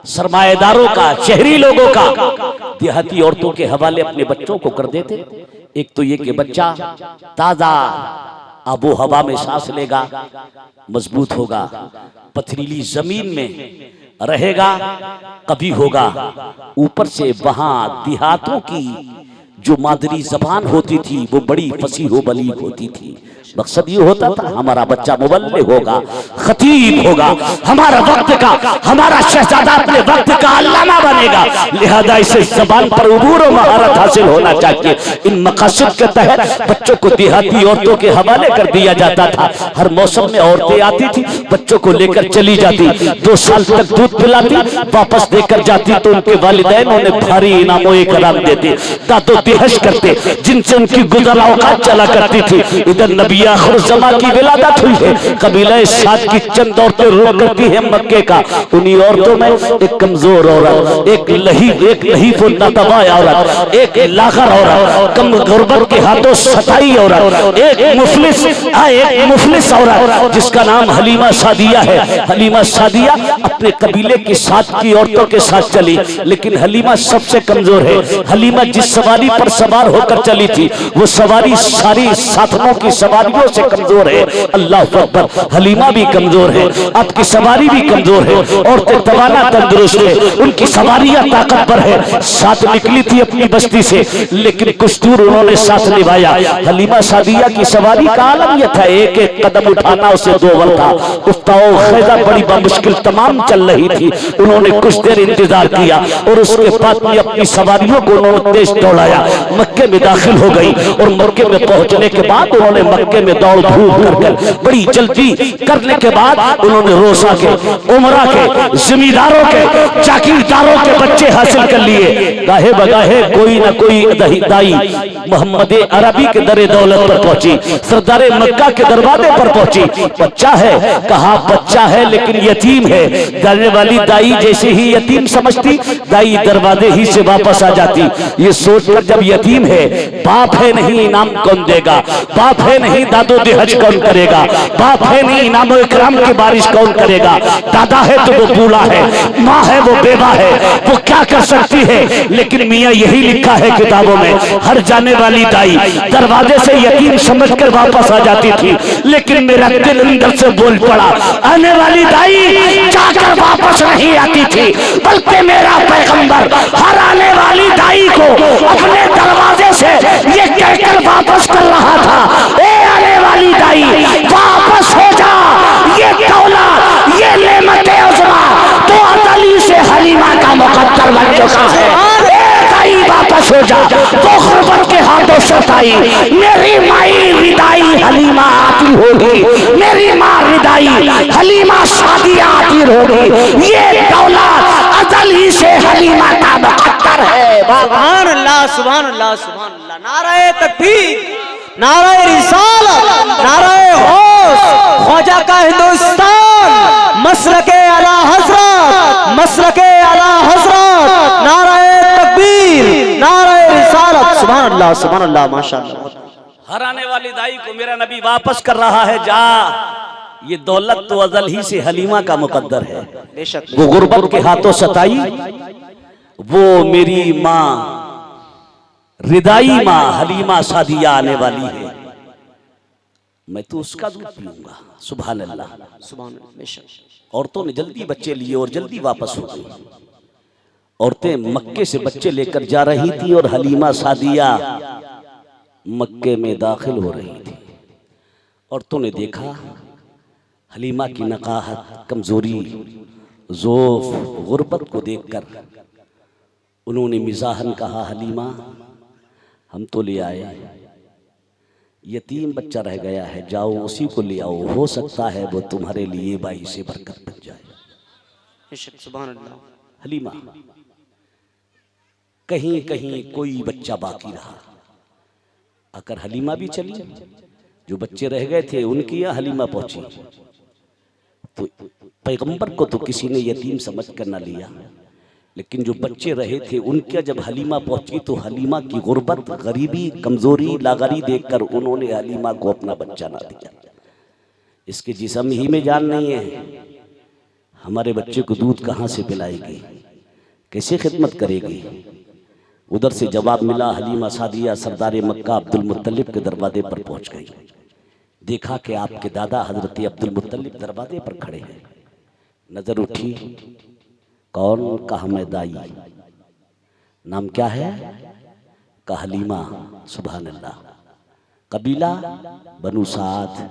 सरमाएदारों का, शहरी लोगों का देहाती औरतों के हवाले अपने बच्चों को कर देते। एक तो ये कि बच्चा ताजा आबो हवा में सांस लेगा, मजबूत होगा, पथरीली जमीन में रहेगा, कभी होगा। ऊपर से वहां देहातों की जो मादरी जबान होती थी वो बड़ी फसीह बलीग होती थी। मकसद ये होता था हमारा बच्चा मुबल्ले होगा, खतीब होगा, हमारा वक्त का, हमारा शहजादा अपने वक्त का अल्लामा बनेगा। लिहाजा इसे जबान पर उबूर और महारत हासिल होना चाहिए। इन मकासद के तहत बच्चों को देहाती औरतों के हवाले कर दिया जाता था। हर मौसम में औरतें आती थी, बच्चों को लेकर चली जाती, 2 साल तक दूध पिलाती, वापस देकर जाती तो उनके वालिदैन उन्हें भारी इनामों इकराम देते, दादो दिहश करते, जिनसे उनकी गुज़र औक़ात चला करती थी। इधर नबी आखिरुज़्ज़मा की विलादत हुई है। कबीला साद की चंद औरतें रोक करती हैं मक्के का। उन्हीं औरतों में एक कमजोर औरत, एक लहीफ नतवा औरत, एक लागर औरत, कम गुर्बत के हाथों सताई औरत, एक मुफलिस औरत जिसका नाम हलीमा सादिया है। हलीमा सादिया अपने कबीले की साथ की औरतों के साथ चली, लेकिन हलीमा सबसे कमजोर है। हलीमा जिस सवारी पर सवार होकर चली थी वो सवारी सारी साथनों की सवारियों से कमजोर है। अल्लाह अकबर। हलीमा भी कमजोर है, आपकी सवारी भी कमजोर है, औरतें तवाना तंदुरुस्त है, उनकी सवारियां ताकतवर है। साथ निकली थी अपनी बस्ती से, लेकिन कुछ दूर उन्होंने साथ निभाया। हलीमा सादिया की सवारी का आलम यह था, एक एक कदम उठाना उसे दोवर था। उफ्ताओ खैजा बड़ी बामुश्किल तमाम चल रही थी। उन्होंने कुछ देर इंतजार किया और उसके बाद में अपनी सवारियों को उन्होंने तेज दौड़ाया। मक्के में दाखिल हो गई और मक्के में पहुंचने के बाद उन्होंने मक्के में दौड़ धूप कर बड़ी जल्दी करने के बाद उन्होंने रोसा के, उमरा के, जिम्मेदारों के, जागीरदारों के बच्चे हासिल कर लिए। गाहे बगाहे कोई ना कोई दाई मोहम्मद अरबी के दरे दौलत पर पहुंची, सरदार मक्का के दरवाजे पर पहुंची। बच्चा है, कहा बच्चा है लेकिन यतीम है। जाने वाली दाई जैसे ही यतीम समझती, दाई दरवाजे ही से वापस आ जाती। ये सोचकर जब यतीम है, बाप है नहीं इनाम कौन देगा, बाप है नहीं दादो दे हज कौन करेगा, बाप है नहीं इनामो इकराम की बारिश कौन करेगा, दादा है तो वो बूढ़ा है, माँ है वो बेवा है, वो क्या कर सकती है। लेकिन मियाँ यही लिखा है किताबों में, हर जाने वाली दाई दरवाजे से यकीन समझकर वापस आ जाती थी, लेकिन मेरा दिल अंदर से बोल पड़ा, आने वाली दाई जाकर वापस नहीं आती थी, बल्कि मेरा पैगंबर हर आने वाली दाई को अपने दरवाजे से ये कहकर वापस कर रहा था, ए आने वाली दाई वापस हो जा, ये दौलत ये नेमते उज़मा तो अज़ली से हलीमा का मुकद्दर बन चुका है। ए दाई वापस हो जा, तो गुर्बत के हाथों सताई मेरी माई रिदाई हलीमा आती होगी, मेरी माँ रिदाई हलीमा सादिया आती होगी, ये दौलत अज़ली से हलीमा का मुकद्दर है। सुभान अल्लाह सुभान अल्लाह सुभान अल्लाह। नाराए तकबीर, नाराए रिसालत, नाराए होश, ख्वाजा का हिंदुस्तान, मसलके आला हजरत, मसलके आला हजरत, नाराए तकबीर, नाराए रिसालत। सुभान अल्लाह सुभान अल्लाह माशाअल्लाह। हर आने वाली दाई को मेरा नबी वापस कर रहा है, जा, ये दौलत तो अज़ल ही से हलीमा का मुकद्दर है। बेशक वो गुर्बत के हाथों सताई, वो मेरी माँ रिदाई माँ हलीमा सादिया आने वाली है, मैं तो उसका दूध पीऊंगा। सुभान अल्लाह सुभान अल्लाह। बेशक औरतों ने जल्दी बच्चे लिए और जल्दी वापस हो गई। औरतें मक्के से बच्चे लेकर जा रही थी और हलीमा सादिया मक्के में दाखिल हो रही थी। औरतों ने देखा हलीमा की नकाहत, कमजोरी, ज़ोफ, गुर्बत को देखकर उन्होंने मिजाहन कहा, हलीमा हम तो ले आए, यतीम बच्चा रह गया है, जाओ उसी को ले आओ, हो सकता है वो तुम्हारे लिए बाई से बरकत बन जाए। बेशक सुभान अल्लाह। हलीमा कहीं कहीं कोई बच्चा बाकी रहा, आकर हलीमा भी चली, जो बच्चे रह गए थे उनकी यहाँ हलीमा पहुंची, तो पैगंबर को तो किसी ने यतीम समझ कर न लिया, लेकिन जो बच्चे रहे थे उनके जब हलीमा पहुंची तो हलीमा की गुर्बत, गरीबी, कमजोरी, लागारी देखकर उन्होंने हलीमा को अपना बच्चा ना दिया। इसके जिस्म ही में जान नहीं है, हमारे बच्चे को दूध कहाँ से पिलाएगी, कैसे खिदमत करेगी। उधर से जवाब मिला, हलीमा सादिया सरदार मक्का अब्दुल मुत्तलिब के दरवाजे पर पहुंच गई। देखा कि आपके दादा हजरत अब्दुल मुत्तलिब दरवाजे पर खड़े हैं। नजर उठी, कौन? कहा मैं दाई। नाम क्या है? कहा हलीमा। सुभान अल्लाह। कबीला बनु साद।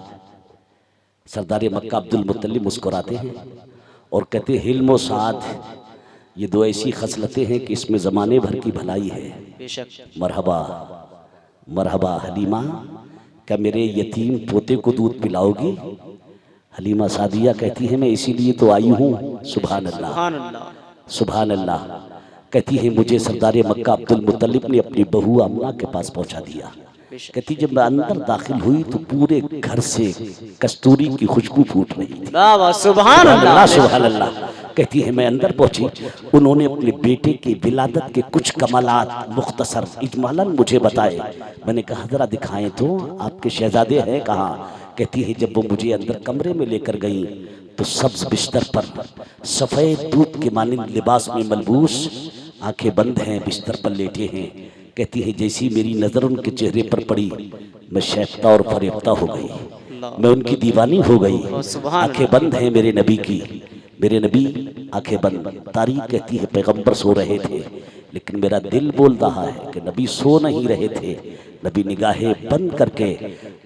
सरदार मक्का अब्दुल मुत्तलिब मुस्कुराते हैं और कहते हैं, हिल्म और साद ये दो ऐसी खसलतें हैं कि इसमें ज़माने भर की भलाई है। बेशक मरहबा मरहबा हलीमा, क्या मेरे यतीम पोते को दूध पिलाओगी? हलीमा सादिया कहती है, मैं इसीलिए तो आई हूँ। सुभान अल्लाह सुभान अल्लाह सुभान अल्लाह। कहती है, मुझे सरदार मक्का अब्दुल मुत्तलिब ने अपनी बहू अम्मा के पास पहुँचा दिया। कहती जब मैं अंदर दाखिल हुई तो पूरे घर से कस्तूरी की खुशबू फूट रही थी। सुभान अल्लाह सुभान अल्लाह। कहती है मैं अंदर पहुंची, उन्होंने अपने बेटे की विलादत के कुछ कमालात मुख्तसर इजमालन मुझे बताए। मैंने कहा जरा दिखाएं तो, आपके शहजादे हैं कहाँ? कहती है जब वो मुझे अंदर कमरे में लेकर गई तो सब्ज बिस्तर पर सफ़ेद दूध के मानिंद लिबास में मलबूस, आंखें बंद हैं, बिस्तर पर लेटे हैं। कहती है जैसी मेरी नज़र उनके चेहरे पर पड़ी, मैं शैफ्ता और फरेफ्ता हो गई, मैं उनकी दीवानी हो गई। आंखें बंद हैं मेरे नबी की, मेरे नबी आंखें बंद। तारीख कहती है पैगंबर सो रहे थे, लेकिन मेरा दिल बोल रहा है कि नबी सो नहीं रहे थे। नबी निगाहें बंद करके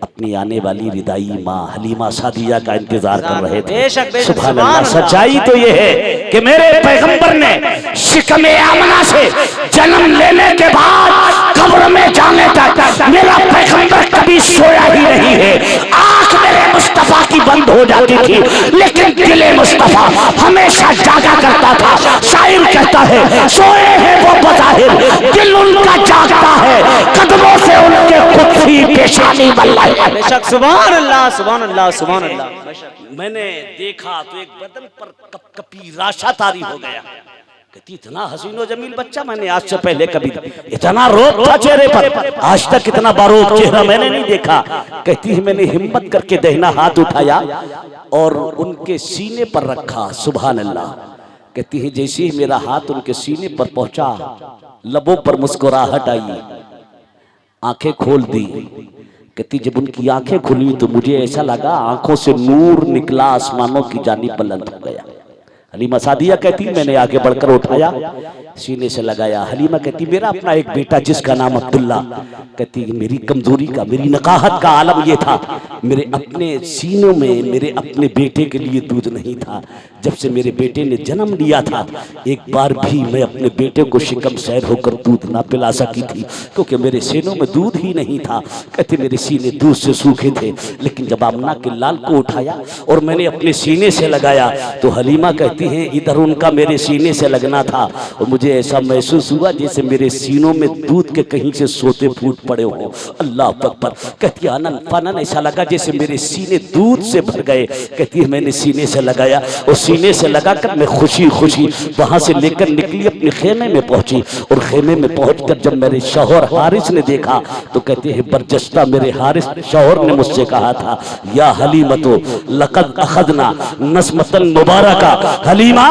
अपनी आने वाली रिदाई माँ हलीमा सादिया का इंतजार कर रहे थे। सुभान अल्लाह। सच्चाई तो ये है कि मेरे पैगंबर ने शिकम आमना से जन्म लेने के बाद कब्र में जाने तक मेरा पैगंबर कभी सोया ही नहीं है। आंख मेरे मुस्तफा की बंद हो जाती थी, लेकिन दिले मुस्तफा हमेशा जागा करता था। शायर कहता है, सोए हैं वो बज़ाहिर, दिल उनका जागता है, कदमों से उनके खुद ही पेशानी बल्ला। बेशक सुभान अल्लाह सुभान अल्लाह सुभान अल्लाह। मैंने देखा तो एक बदन पर कपकपी राशा तारी हो गया। कहती इतना हसीनो जमील बच्चा मैंने आज से पहले कभी इतना रोब था चेहरे पर, आज तक इतना बारोब चेहरा मैंने नहीं देखा। कहती है मैंने हिम्मत करके दाहिना हाथ उठाया और उनके सीने पर रखा, सुभान अल्लाह। कहती है जैसे ही मेरा हाथ उनके सीने पर पहुंचा, लबों पर मुस्कुराहट आई, आंखें खोल दी। कहती जब उनकी आंखें खुली तो मुझे ऐसा लगा आंखों से नूर निकला, आसमानों की जानिब बुलंद हो गया। हलीमा सादिया कहती मैंने आगे बढ़कर उठाया, सीने से लगाया। हलीमा कहती मेरा अपना एक बेटा जिसका नाम अब्दुल्ला, कहती मेरी कमजोरी का, मेरी नकाहत का आलम यह था, मेरे अपने सीनों में मेरे अपने बेटे के लिए दूध नहीं था। जब से मेरे बेटे ने जन्म लिया था, एक बार भी मैं अपने बेटे को शिकम सैर होकर दूध ना पिला सकी थी, क्योंकि मेरे सीनों में दूध ही नहीं था। कहते मेरे सीने दूध से सूखे थे, लेकिन जब आमना के लाल को उठाया और मैंने अपने सीने से लगाया तो हलीमा कहती हैं इधर उनका मेरे सीने से लगना था और मुझे ऐसा महसूस हुआ जैसे मेरे सीनों में दूध के कहीं से सोते फूट पड़े हो। अल्लाह अकबर। कहती आनन फानन, ऐसा लगा जैसे मेरे सीने दूध से भर गए। कहती है मैंने सीने से लगाया और सीने से लगाकर मैं खुशी खुशी वहां से लेकर निकली, अपने खेमे में पहुंची और खेमे में पहुंचकर जब मेरे शौहर हारिस ने देखा तो कहते हैं बरजस्ता मेरे हारिस शौहर ने मुझसे कहा था या हलीमतो लक़द अखज़ना नस्मतन मुबारका। हलीमा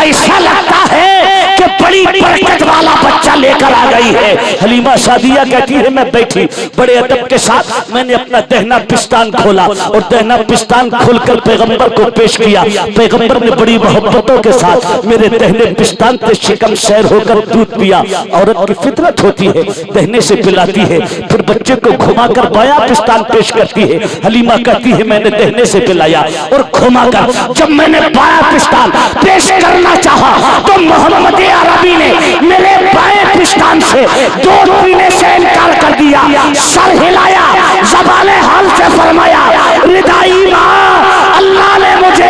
ऐसा लगता है कि बड़ी बरकत वाला बच्चा लेकर आ गई है। हलीमा सादिया कहती है मैं बैठी बड़े अदब के साथ, मैंने अपना दहना पिस्तान खोला और दहना पिस्तान खोलकर पैगंबर को पेश किया। पैगंबर ने बड़ी मोहब्बतों के साथ मेरे दहने पिस्तान पे शिकम सैर होकर दूध पिया। औरत की फितरत होती है, दहने से पिलाती है, फिर बच्चे को घुमाकर बाया पिस्तान पेश करती है। हलीमा कहती है मैंने दहने से पिलाया और घुमाकर जब मैंने बाया पिस्तान पेश करना चाहा तो मोहम्मद अरबी ने मेरे बाएं पिस्तान से दूध पीने से इनकार कर दिया। सर हिलाया, ज़बाने हाल से फरमाया रिदाई माँ, अल्लाह ने मुझे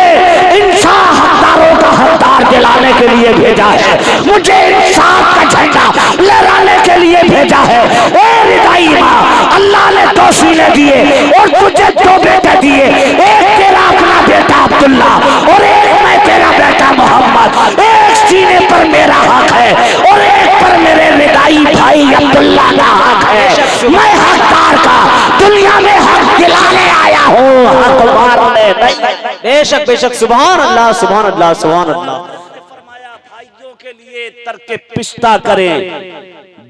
इंसाफ हकदारों का हकदार दिलाने के लिए भेजा है, मुझे इंसाफ का झंडा लहराने के लिए भेजा है। ए रिदाई माँ, अल्लाह ने 2 सीने दिए और तुझे 2 बेटे दिए, एक तेरा अपना बेटा अब्दुल्ला और एक मैं तेरा बेटा मोहम्मद। एक सीने पर मेरा हक है और एक पर मेरे रिदाई भाई अब्दुल्ला का हक है। मैं हकदार का दुनिया में हक दिलाने आया हूँ, हक मारने नहीं। बेशक बेशक, सुभान अल्लाह सुभान अल्लाह सुभान अल्लाह। फरमाया भाइयों के लिए तर्के पिस्ता करें,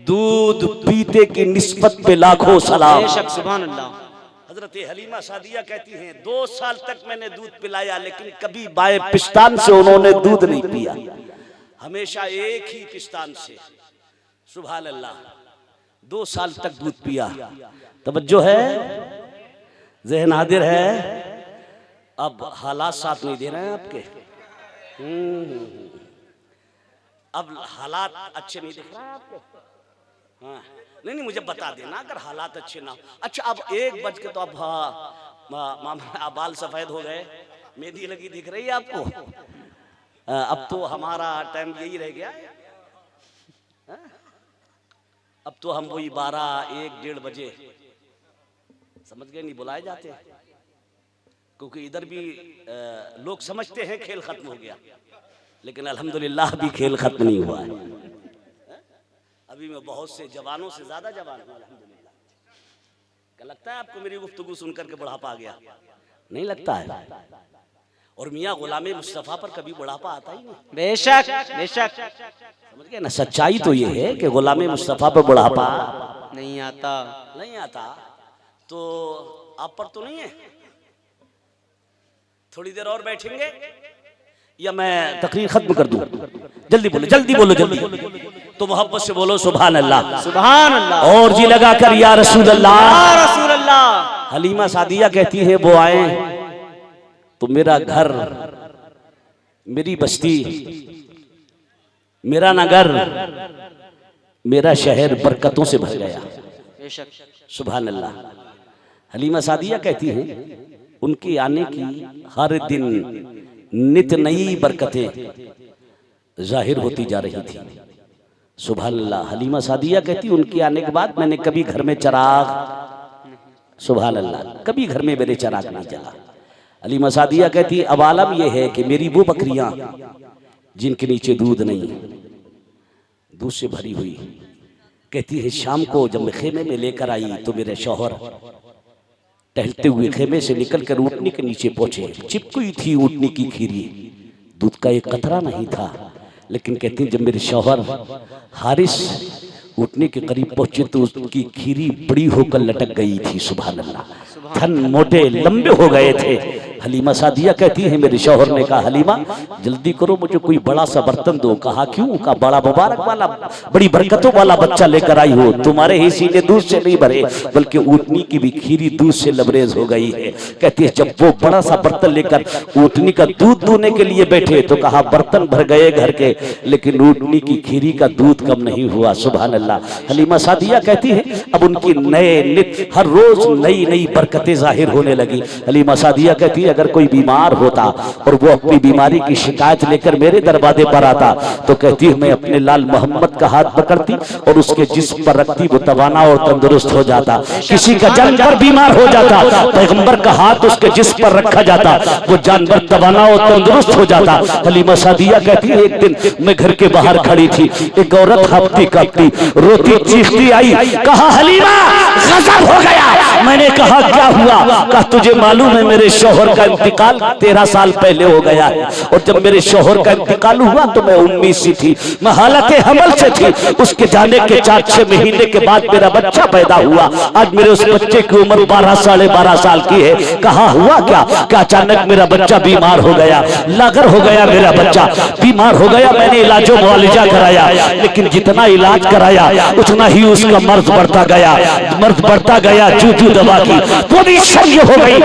दूध पीते की निस्बत पे लाखों सलाम। बेशक सुभान अल्लाह। हजरत हलीमा सादिया कहती हैं 2 साल तक मैंने दूध पिलाया, लेकिन कभी बाएं पिस्तान से उन्होंने दूध नहीं पिया, हमेशा एक ही पिस्तान से। सुभान अल्लाह। 2 साल तक दूध पिया। तवज्जो है, ज़हन हाजिर है। अब हालात साथ नहीं दे रहे हैं आपके, अब हालात अच्छे नहीं दिख रहे हैं आपको। हाँ नहीं नहीं, मुझे बता देना अगर हालात अच्छे ना हो। अच्छा अब 1 बज के तो अब मामा बाल सफेद हो गए, मेहंदी लगी दिख रही है आपको। अब तो हमारा टाइम यही रह गया है। अब तो हम वही 12, 1, 1:30 बजे, समझ गए, नहीं बुलाए जाते, क्योंकि इधर भी लोग समझते हैं खेल खत्म हो गया, लेकिन अल्हम्दुलिल्लाह भी खेल खत्म नहीं हुआ है। अभी मैं बहुत से जवानों से ज्यादा जवान हूँ अल्हम्दुलिल्लाह। क्या लगता है आपको मेरी गुफ्तगू सुनकर के बुढ़ापा आ गया? नहीं लगता है। और मियाँ गुलामे मुस्तफ़ा पर कभी बुढ़ापा आता ही नहीं। बेशक बेशक, समझ गए ना, सच्चाई तो ये है कि गुलामे मुस्तफ़ा पर बुढ़ापा नहीं आता, नहीं आता। तो आप पर तो नहीं है। थोड़ी देर और बैठेंगे या मैं तकरीर खत्म कर दूं? जल्दी बोलो जल्दी बोलो जल्दी, तो मोहब्बत से बोलो सुभान अल्लाह सुभान अल्लाह। और जी लगा कर या रसूल अल्लाह या रसूल अल्लाह। हलीमा सादिया कहती है वो आए तो मेरा घर, मेरी बस्ती, मेरा नगर, मेरा शहर बरकतों से भर गया। बेशक सुभान अल्लाह। हलीमा सादिया कहती हैं उनके आने की हर दिन नित नई बरकतें जाहिर होती जा रही थी। सुभान अल्लाह। हलीमा सादिया कहती उनके आने के बाद मैंने कभी घर में चिराग, सुभान अल्लाह, कभी घर में मेरे चिराग नहीं जला। हलीमा सादिया कहती अब आलम यह है कि मेरी वो बकरियां जिनके नीचे दूध नहीं, दूध से भरी हुई। कहती है शाम को जब मैं खेमे में लेकर आई तो मेरे शौहर टहलते हुए खेमे से निकलकर ऊँटनी के नीचे पहुंचे। चिपकी थी ऊँटनी की खीरी, दूध का एक कतरा नहीं था। लेकिन कहती जब मेरे शौहर हारिस ऊँटनी के करीब पहुंचे तो उसकी खीरी बड़ी होकर लटक गई थी। सुभान अल्लाह, थन मोटे लंबे हो गए थे। हलीमा सादिया कहती है मेरे शौहर ने कहा हलीमा जल्दी करो मुझे कोई बड़ा सा बर्तन दो। कहा क्यों? कहा बड़ा मुबारक वाला, बड़ी बरकतों वाला बच्चा लेकर आई हो, तुम्हारे ही सीने दूध से नहीं भरे बल्कि ऊँटनी की भी खीरी दूध से लबरेज हो गई है। कहती है जब वो बड़ा सा बर्तन लेकर ऊँटनी का दूध दूने के लिए बैठे तो कहा बर्तन भर गए घर के, लेकिन ऊँटनी की खीरी का दूध कम नहीं हुआ। सुभान अल्लाह। हलीमा सादिया कहती है अब उनकी नए नित हर रोज नई नई बरकतें जाहिर होने लगी। हलीमा सादिया कहती है अगर कोई बीमार होता और वो अपनी बीमारी की शिकायत लेकर मेरे दरवाजे पर आता तो कहती है मैं अपने लाल मोहम्मद का हाथ पकड़ती और उसके जिस्म पर रखती, वो तवाना और तंदुरुस्त हो जाता। किसी का जानवर बीमार हो जाता, पैगंबर का हाथ उसके जिस्म पर रखा जाता, वो जानवर तवाना और तंदुरुस्त हो जाता। हलीमा सादिया कहती है एक दिन मैं घर के बाहर खड़ी थी, एक औरत हाफती कांपती रोती चीखती आई। कहा हलीमा गजब हो गया। मैंने कहा क्या हुआ? कहा तुझे मालूम है मेरे शौहर का इंतकाल 13 साल पहले हो गया है, और जब मेरे शौहर का इंतकाल हुआ तो मैं उम्मीद सी थी, मैं हालत हमल से थी। उसके जाने के 4-6 महीने के बाद मेरा बच्चा पैदा हुआ। आज मेरे उस बच्चे की उम्र 12 साढ़े 12 साल की है। कहा हुआ क्या? कि अचानक मेरा बच्चा बीमार हो गया, लागर हो गया, मेरा बच्चा बीमार हो गया। मैंने इलाजो मुआलिजा कराया, लेकिन जितना इलाज कराया उतना ही उसका मर्ज बढ़ता गया, मर्ज बढ़ता गया। जूजू दवा की पूरी शर्य हो गई,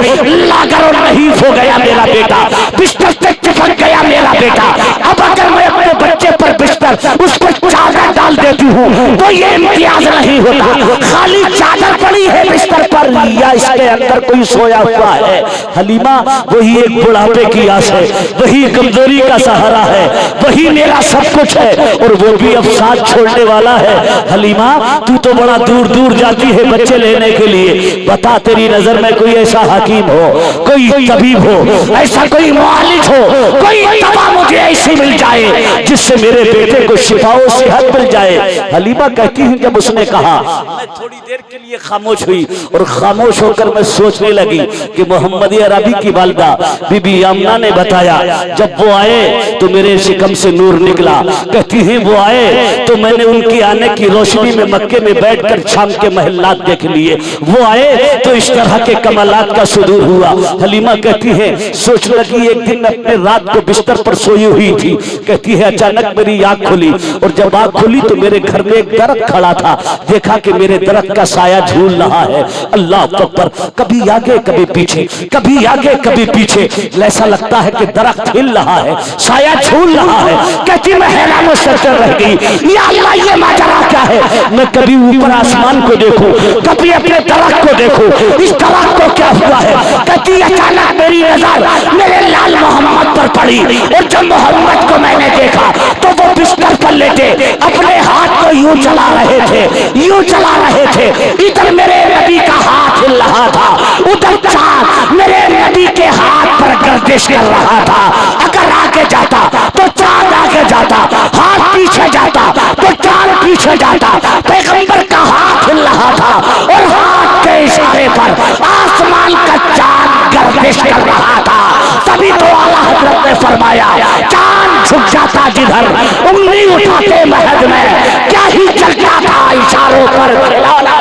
लागर और नहीं हो गया मेरा बेटा, बिस्तर से चिपक गया मेरा बेटा। अब अगर मैं अपने बच्चे पर बिस्तर उस पर चादर डाल देती हूँ तो ये इम्तियाज नहीं होता। खाली चादर पड़ी है बिस्तर पर या इसके अंदर कोई सोया हुआ है। हलीमा वही एक बुढ़ापे की आस है, वही कमजोरी का सहारा है, वही मेरा सब कुछ है, और वो भी अब साथ छोड़ने वाला है। हलीमा तू तो बड़ा दूर दूर जाती है बच्चे लेने के लिए, बता तेरी नजर में कोई ऐसा हकीम हो, कोई तबीब हो, ऐसा कोई मुआलिज हो, कोई दवा मुझे ऐसी मिल जाए जिससे मेरे बेटे को शिफा और सेहत मिल जाए। हलीमा कहती है जब उसने कहा मैं थोड़ी देर के लिए खामोश हुई और खामोश होकर मैं सोचने लगी कि मोहम्मद अरबी की वालिदा बीबी आमना ने बताया जब वो आए तो मेरे शिकम से नूर निकला। कहती है वो आए तो मैंने उनकी आने की रोशनी में मक्के में बैठकर शाम के महल्लात देख लिए। वो आए तो इस तरह के कमालात का सुदूर हुआ। हलीमा कहती है सोच लगी एक दिन अपने रात को बिस्तर पर सोई हुई थी। कहती है अचानक मेरी आंख खुली और जब आंख खुली तो मेरे घर में एक दरख्त खड़ा था। देखा कि मेरे दरख्त का साया झूल रहा है। अल्लाह अकबर, कभी आगे कभी पीछे, कभी आगे कभी पीछे, ऐसा लगता है कि दरख्त हिल रहा है, साया झूल रहा है। कहती मैं हैरान सचर रह गई, या अल्लाह ये माजरा क्या है? मैं कभी ऊपर आसमान को देखूं, कभी अपने दरख्त को देखूं, इस दरख्त को क्या हुआ है? कहती अचानक मेरी नजर मेरे लाल मोहम्मद पर पड़ी और जब मोहम्मद को मैंने देखा तो वो बिस्तर पर लेटे अपने हाथ को यूं चला रहे थे, यूं चला रहे थे। इधर मेरे नबी का हाथ हिल रहा था, उधर चांद मेरे नबी के हाथ पर गर्दिश कर रहा था। अगर आगे जाता तो चांद आगे जाता, हाथ पीछे जाता तो चांद पीछे जाता। पैगंबर का हाथ हिल रहा था और हाथ के इशारे पर आसमान का चांद गर्दिश कर रहा था। तभी तो आला हजरत ने फरमाया चांद झुक जाता जिधर उंगली उठाते महद में क्या ही चलता था इशारों पर खिलौना।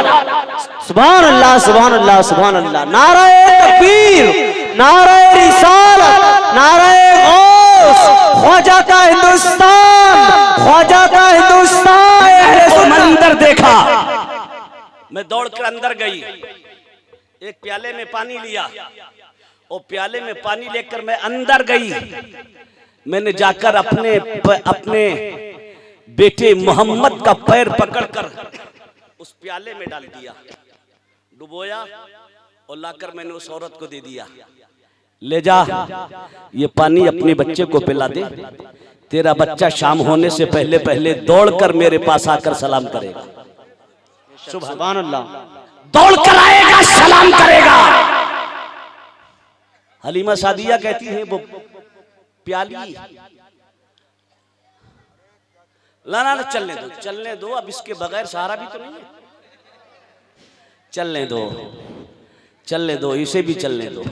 सुभान अल्लाह, सुभान अल्लाह, सुभान अल्लाह। नाराए तकबीर, नाराए रिसालत, नाराए गौस, ख्वाजा का हिंदुस्तान, ख्वाजा का हिंदुस्तान। मंदिर देखा, मैं दौड़कर अंदर गई, एक प्याले में पानी लिया और प्याले में पानी लेकर मैं अंदर गई। मैंने जाकर अपने बेटे मोहम्मद का पैर पकड़कर उस प्याले में डाल दिया, डुबोया और लाकर मैंने उस औरत को दे दिया। ले जा, ये पानी अपने बच्चे को पिला दे, तेरा बच्चा शाम होने से पहले पहले दौड़कर मेरे पास आकर सलाम करेगा। सुभान अल्लाह, दौड़कर आएगा, सलाम करेगा। हलीमा सादिया कहती है वो प्याली लाना ना, चलने दो, अब इसके बगैर सहारा भी तो नहीं है। चलने दो, इसे भी चलने दो।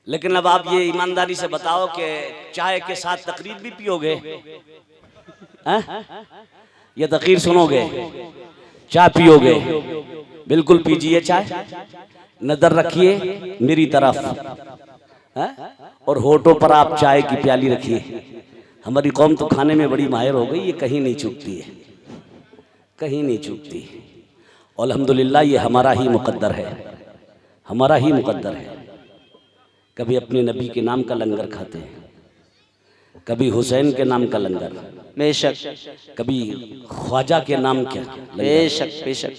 लेकिन अब आप ये ईमानदारी से बताओ कि चाय के साथ तकरीर भी पियोगे? ये तकरीर सुनोगे, चाय पियोगे? बिल्कुल पीजिए चाय, नजर रखिए मेरी तरफ, और होठों पर आप चाय की प्याली रखिए। हमारी कौम तो खाने में बड़ी माहिर हो गई, ये कहीं नहीं चूकती है, कहीं नहीं चूकती। अल्हम्दुलिल्लाह ये हमारा ही मुकद्दर है, हमारा ही मुकद्दर है। कभी अपने नबी के नाम का लंगर खाते हैं, कभी हुसैन के नाम का लंगर, बेशक, कभी ख्वाजा के नाम क्या बेशक बेशक,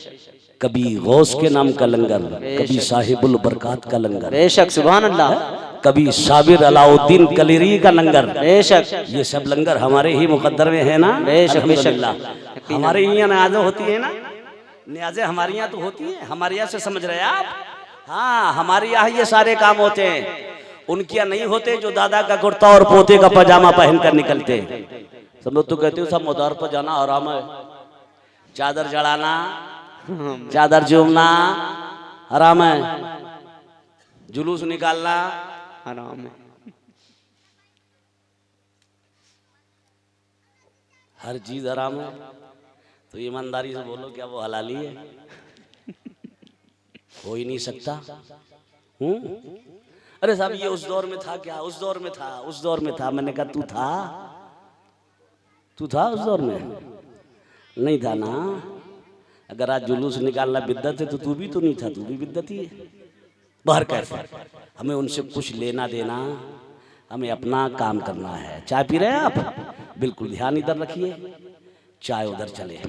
कभी गौस के नाम का लंगर, कभी साहिबुल बरकात का लंगर, बेशक, सुभान अल्लाह, कभी साबिर अलाउद्दीन कलीरी का लंगर। बेशक, ये सब लंगर हमारे ही मुकद्दर में है ना? बेशक बेशक। हमारे यहाँ न्याज़ें होती है ना, न्याज़ें हमारे यहाँ तो होती हैं, हमारे यहाँ से समझ रहे हैं आप? हाँ, हमारे यहाँ ये सारे काम होते हैं, उनके यहाँ नहीं होते। जो दादा का कुर्ता और पोते का पजामा पहन कर निकलते, सब लोग तो कहते हो सब मदार पर जाना हराम है, चादर चढ़ाना, चादर चूमना हराम है, जुलूस निकालना हराम है। हर चीज हराम है। तो ईमानदारी से बोलो, क्या वो हलाली है? हो ही नहीं सकता। अरे साहब ये उस दौर में था क्या? उस दौर में था, उस दौर में था। मैंने कहा तू था उस दौर में? नहीं था ना। अगर आज जुलूस निकालना बिद्दत है तो तू भी तो नहीं था, तू भी बिद्दत ही है। बाहर कैसे? हमें उनसे कुछ लेना देना, हमें अपना काम करना है। चाय पी रहे हैं आप? बिल्कुल ध्यान इधर रखिए, चाय उधर चले,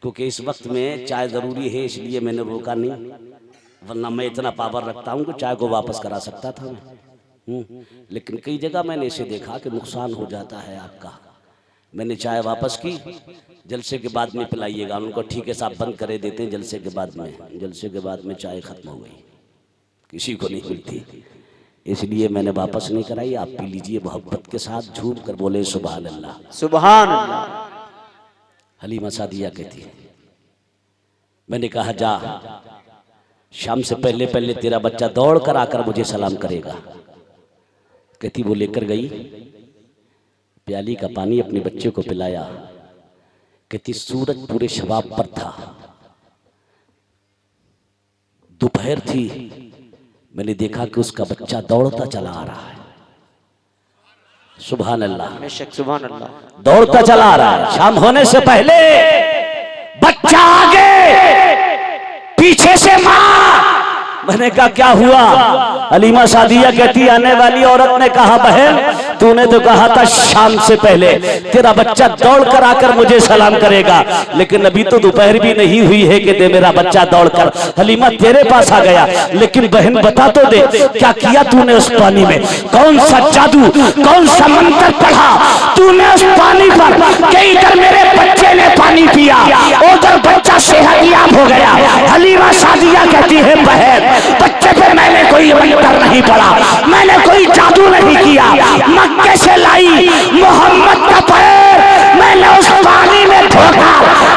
क्योंकि इस वक्त में चाय ज़रूरी है, इसलिए मैंने रोका नहीं, वरना मैं इतना पावर रखता हूँ कि चाय को वापस करा सकता था मैं। लेकिन कई जगह मैंने इसे देखा कि नुकसान हो जाता है आपका। मैंने चाय वापस की, जलसे के बाद में पिलाइएगा। उनको ठीक है साहब, बंद करे देते हैं जलसे के बाद में। जलसे के बाद में चाय ख़त्म हो गई, किसी को नहीं मिलती, इसलिए मैंने वापस नहीं कराई। आप पी लीजिए मोहब्बत के साथ, झूम कर बोले सुभान अल्लाह, सुभान अल्लाह। हलीमा सादिया कहती है, मैंने कहा जा, शाम से पहले पहले तेरा बच्चा दौड़ कर आकर मुझे सलाम करेगा। कहती वो लेकर गई, प्याली का पानी अपने बच्चे को पिलाया। कहती सूरज पूरे शबाब पर था, दोपहर थी, मैंने देखा कि उसका बच्चा दौड़ता चला आ रहा है। सुभान अल्लाह, बेशक, सुभान अल्लाह। दौड़ता चला आ रहा है। शाम होने से पहले बच्चा आगे, पीछे से मां। मैंने कहा क्या हुआ? हलीमा सादिया कहती, आने वाली औरत ने कहा बहन तूने तो कहा था शाम से पहले तेरा बच्चा दौड़ कर आकर मुझे सलाम करेगा, लेकिन अभी तो दोपहर भी नहीं हुई है कि दे मेरा बच्चा दौड़कर हलीमा तेरे पास आ गया। लेकिन बहन बता तो दे, क्या किया तूने उस पानी में? कौन सा जादू, कौन सा मंत्र पढ़ा तूने उस पानी पर कि इधर मेरे बच्चे ने पानी पिया, उधर बच्चा सेहतयाब हो गया। हलीमा सादिया कहती है बहन बच्चे पे मैंने कोई मंत्र नहीं पढ़ा, मैंने कोई जादू नहीं किया, मक्के से लाई मोहम्मद का पैर मैंने उस पानी में धोखा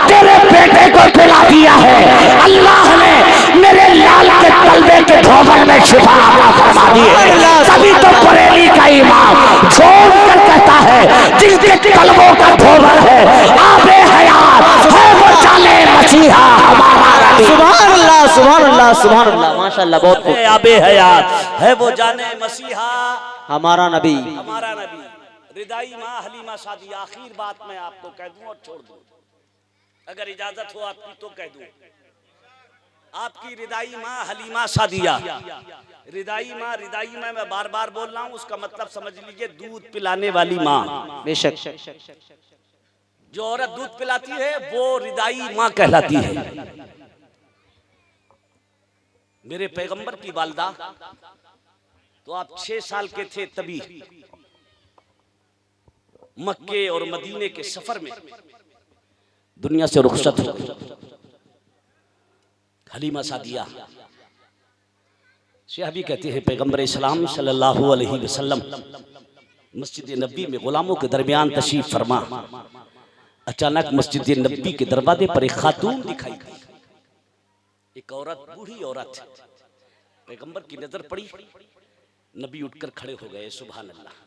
तेरे बेटे को पिला दिया है। अल्लाह ने मेरे लाल के कल्बे के धोबन में शिफा फरमा दी है। तभी तो बरेली का इमाम झूम कर कहता है जिसके कल्बों का धोबन है आबे हयात है वो जाने मसीहा हमारा नबी। सुभान अल्लाह, सुभान अल्लाह, सुभान अल्लाह, माशाअल्लाह, बहुत खूब। आबे हयात है वो जाने मसीहा हमारा नबी, हमारा नबी। रिदाई माँ हलीमा सादिया। आखिर बात मैं आपको कह दूं और छोड़ दूं, अगर इजाजत हो आपकी तो कह दूं। आपकी रिदाई माँ हलीमा सादिया, रिदाई माँ मैं बार बार बोल रहा हूं, उसका मतलब समझ लीजिए दूध पिलाने वाली माँ। बेशक, जो औरत दूध पिलाती है वो रिदाई माँ कहलाती है। मेरे पैगंबर की वालदा तो आप 6 साल के थे तभी मक्के और मदीने के सफर में दुनिया से रुखसत हो गई। हलीमा सादिया सहाबी कहते हैं पैगंबर इस्लाम सल्लल्लाहु अलैहि वसल्लम मस्जिद नबी में गुलामों के दरमियान तशरीफ फरमा। अचानक मस्जिद नबी के दरवाजे पर एक खातून दिखाई दी, एक औरत, बूढ़ी औरत। पैगंबर की नजर पड़ी, नबी उठकर खड़े हो गए। सुभान अल्लाह।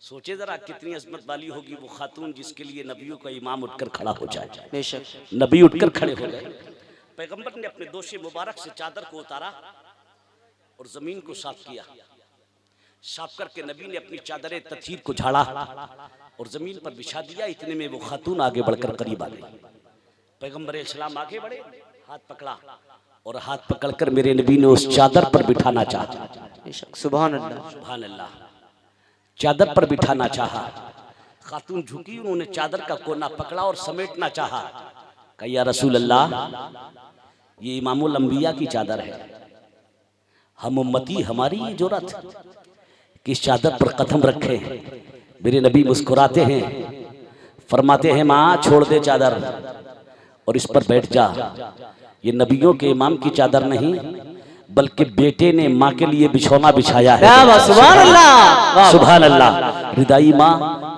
सोचे जरा कितनी अजमत वाली होगी वो खातून जिसके लिए नबियों का इमाम उठकर खड़ा हो जाए। बेशक नबी उठकर खड़े हो गए। पैगंबर ने अपने दोषे मुबारक से चादर को उतारा और जमीन को साफ किया। साफ करके नबी ने अपनी चादर तथीर को झाड़ा और जमीन पर बिछा दिया। इतने में वो खातून आगे बढ़कर करीब आ गई। पैगंबर इस्लाम आगे बढ़े, हाथ पकड़ा और हाथ पकड़कर मेरे नबी ने उस चादर पर बिठाना चाहा। सुभान अल्लाह, सुभान अल्लाह। चादर पर बिठाना चाहा। खातून झुकी, उन्होंने चादर का कोना पकड़ा और समेटना चाहा। कहा या रसूल अल्लाह, ये इमामुल अंबिया की चादर है, हम उम्मती, हमारी ये जुर्रत कि इस चादर पर कदम रखे। मेरे नबी मुस्कुराते हैं, फरमाते हैं माँ छोड़ दे चादर और इस पर बैठ जा। ये नबियों के इमाम की चादर नहीं, बल्कि बेटे ने माँ के लिए बिछौना बिछाया है। सुभान अल्लाह, सुभान अल्लाह। रिदाई माँ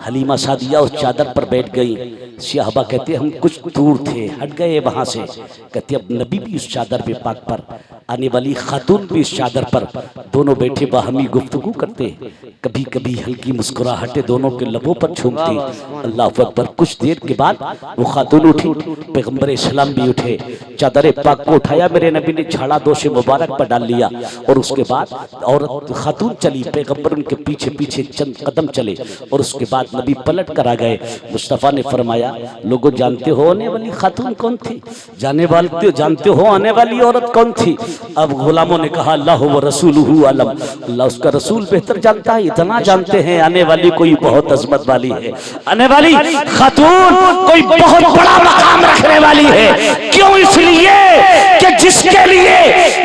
हलीमा सादिया उस चादर पर बैठ गई। सहाबा कहते हम कुछ दूर थे, हट गए वहां से। कहते अब नबी भी उस चादर पे पाक पर, आने वाली खातून भी इस चादर पर, दोनों बैठे बाहमी गुफ्तगू करते। कभी कभी हल्की मुस्कुराहटें दोनों के लबों पर झूमती। अल्लाह अकबर। कुछ देर के बाद वो खातून उठी, पैगंबर इस्लाम भी उठे, चादर पाक को उठाया। मेरे नबी ने झाड़ा दोषे मुबारक पर डाल लिया और उसके बाद औरत खातून चली। पैगंबर उनके पीछे पीछे चंद कदम चले और उसके बाद नबी पलट कर आ गए। मुस्तफ़ा ने फरमाया लोगों जानते हो आने वाली खातून कौन थी? जानते हो आने वाली औरत कौन थी? अब गुलामों ने कहा अल्लाह व रसूलुहु अलम, अल्लाह उसका रसूल बेहतर जानता है। इतना जानते हैं आने वाली कोई बहुत अजमत वाली है, आने वाली खातून कोई बहुत बड़ा मकाम रखने वाली है। क्यों? इसलिए कि जिसके लिए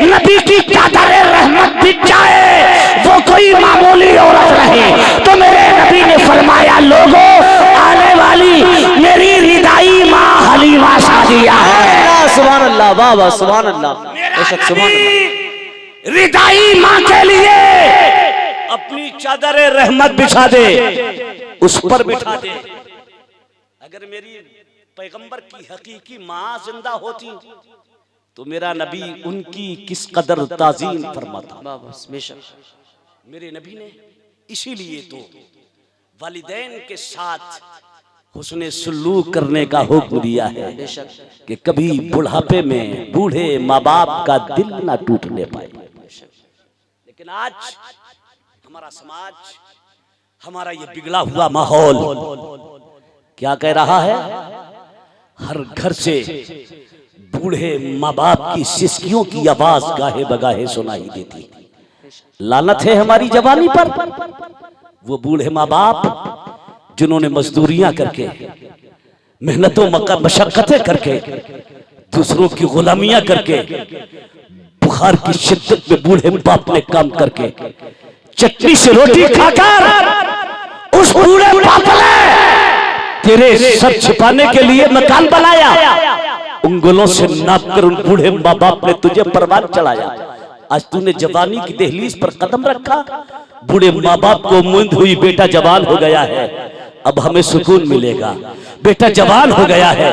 नबी की चादर रहमत बिछ जाए वो कोई मामूली औरत नहीं। तो मेरे नबी ने फरमाया लोगों आने वाली मेरी रिदाई माँ हलीमा सादिया है। सुभान अल्लाह, वाह वाह, सुभान अल्लाह, बेशक सुभान अल्लाह। रिदाई माँ के लिए अपनी चादर रहमत बिछा दे, उस पर बिठा दे। अगर मेरी पैगंबर की हकीकी माँ जिंदा होती तो मेरा नबी उनकी किस कदर ताजीम फरमाता। मेरे नबी ने इसीलिए तो वालिदैन के साथ हुस्ने सुलूक करने का हुक्म दिया है कि कभी बुढ़ापे में बूढ़े माँ बाप का दिल ना टूटने पाए। लेकिन आज हमारा समाज, हमारा ये बिगड़ा हुआ माहौल क्या कह रहा है? हर घर से बूढ़े माँ बाप की सिसकियों की आवाज गाहे बगाहे सुनाई देती। लानत है हमारी जवानी पर। वो बूढ़े माँ बाप जिन्होंने मजदूरियां करके, मेहनतों मशक्कतें करके, दूसरों की गुलामियां करके, बुखार की शिद्दत में बूढ़े बाप ने काम करके चटनी से रोटी खाकर उस बूढ़े बाप ने तेरे सर छिपाने के लिए मकान बनाया। उंगलों से नाप कर उन बूढ़े माँ बाप ने तुझे परवान चढ़ाया। आज तूने जवानी की दहलीज पर कदम रखा, बूढ़े माँ बाप को उम्मीद हुई बेटा जवान हो गया है, अब हमें सुकून मिलेगा। बेटा जवान हो गया है,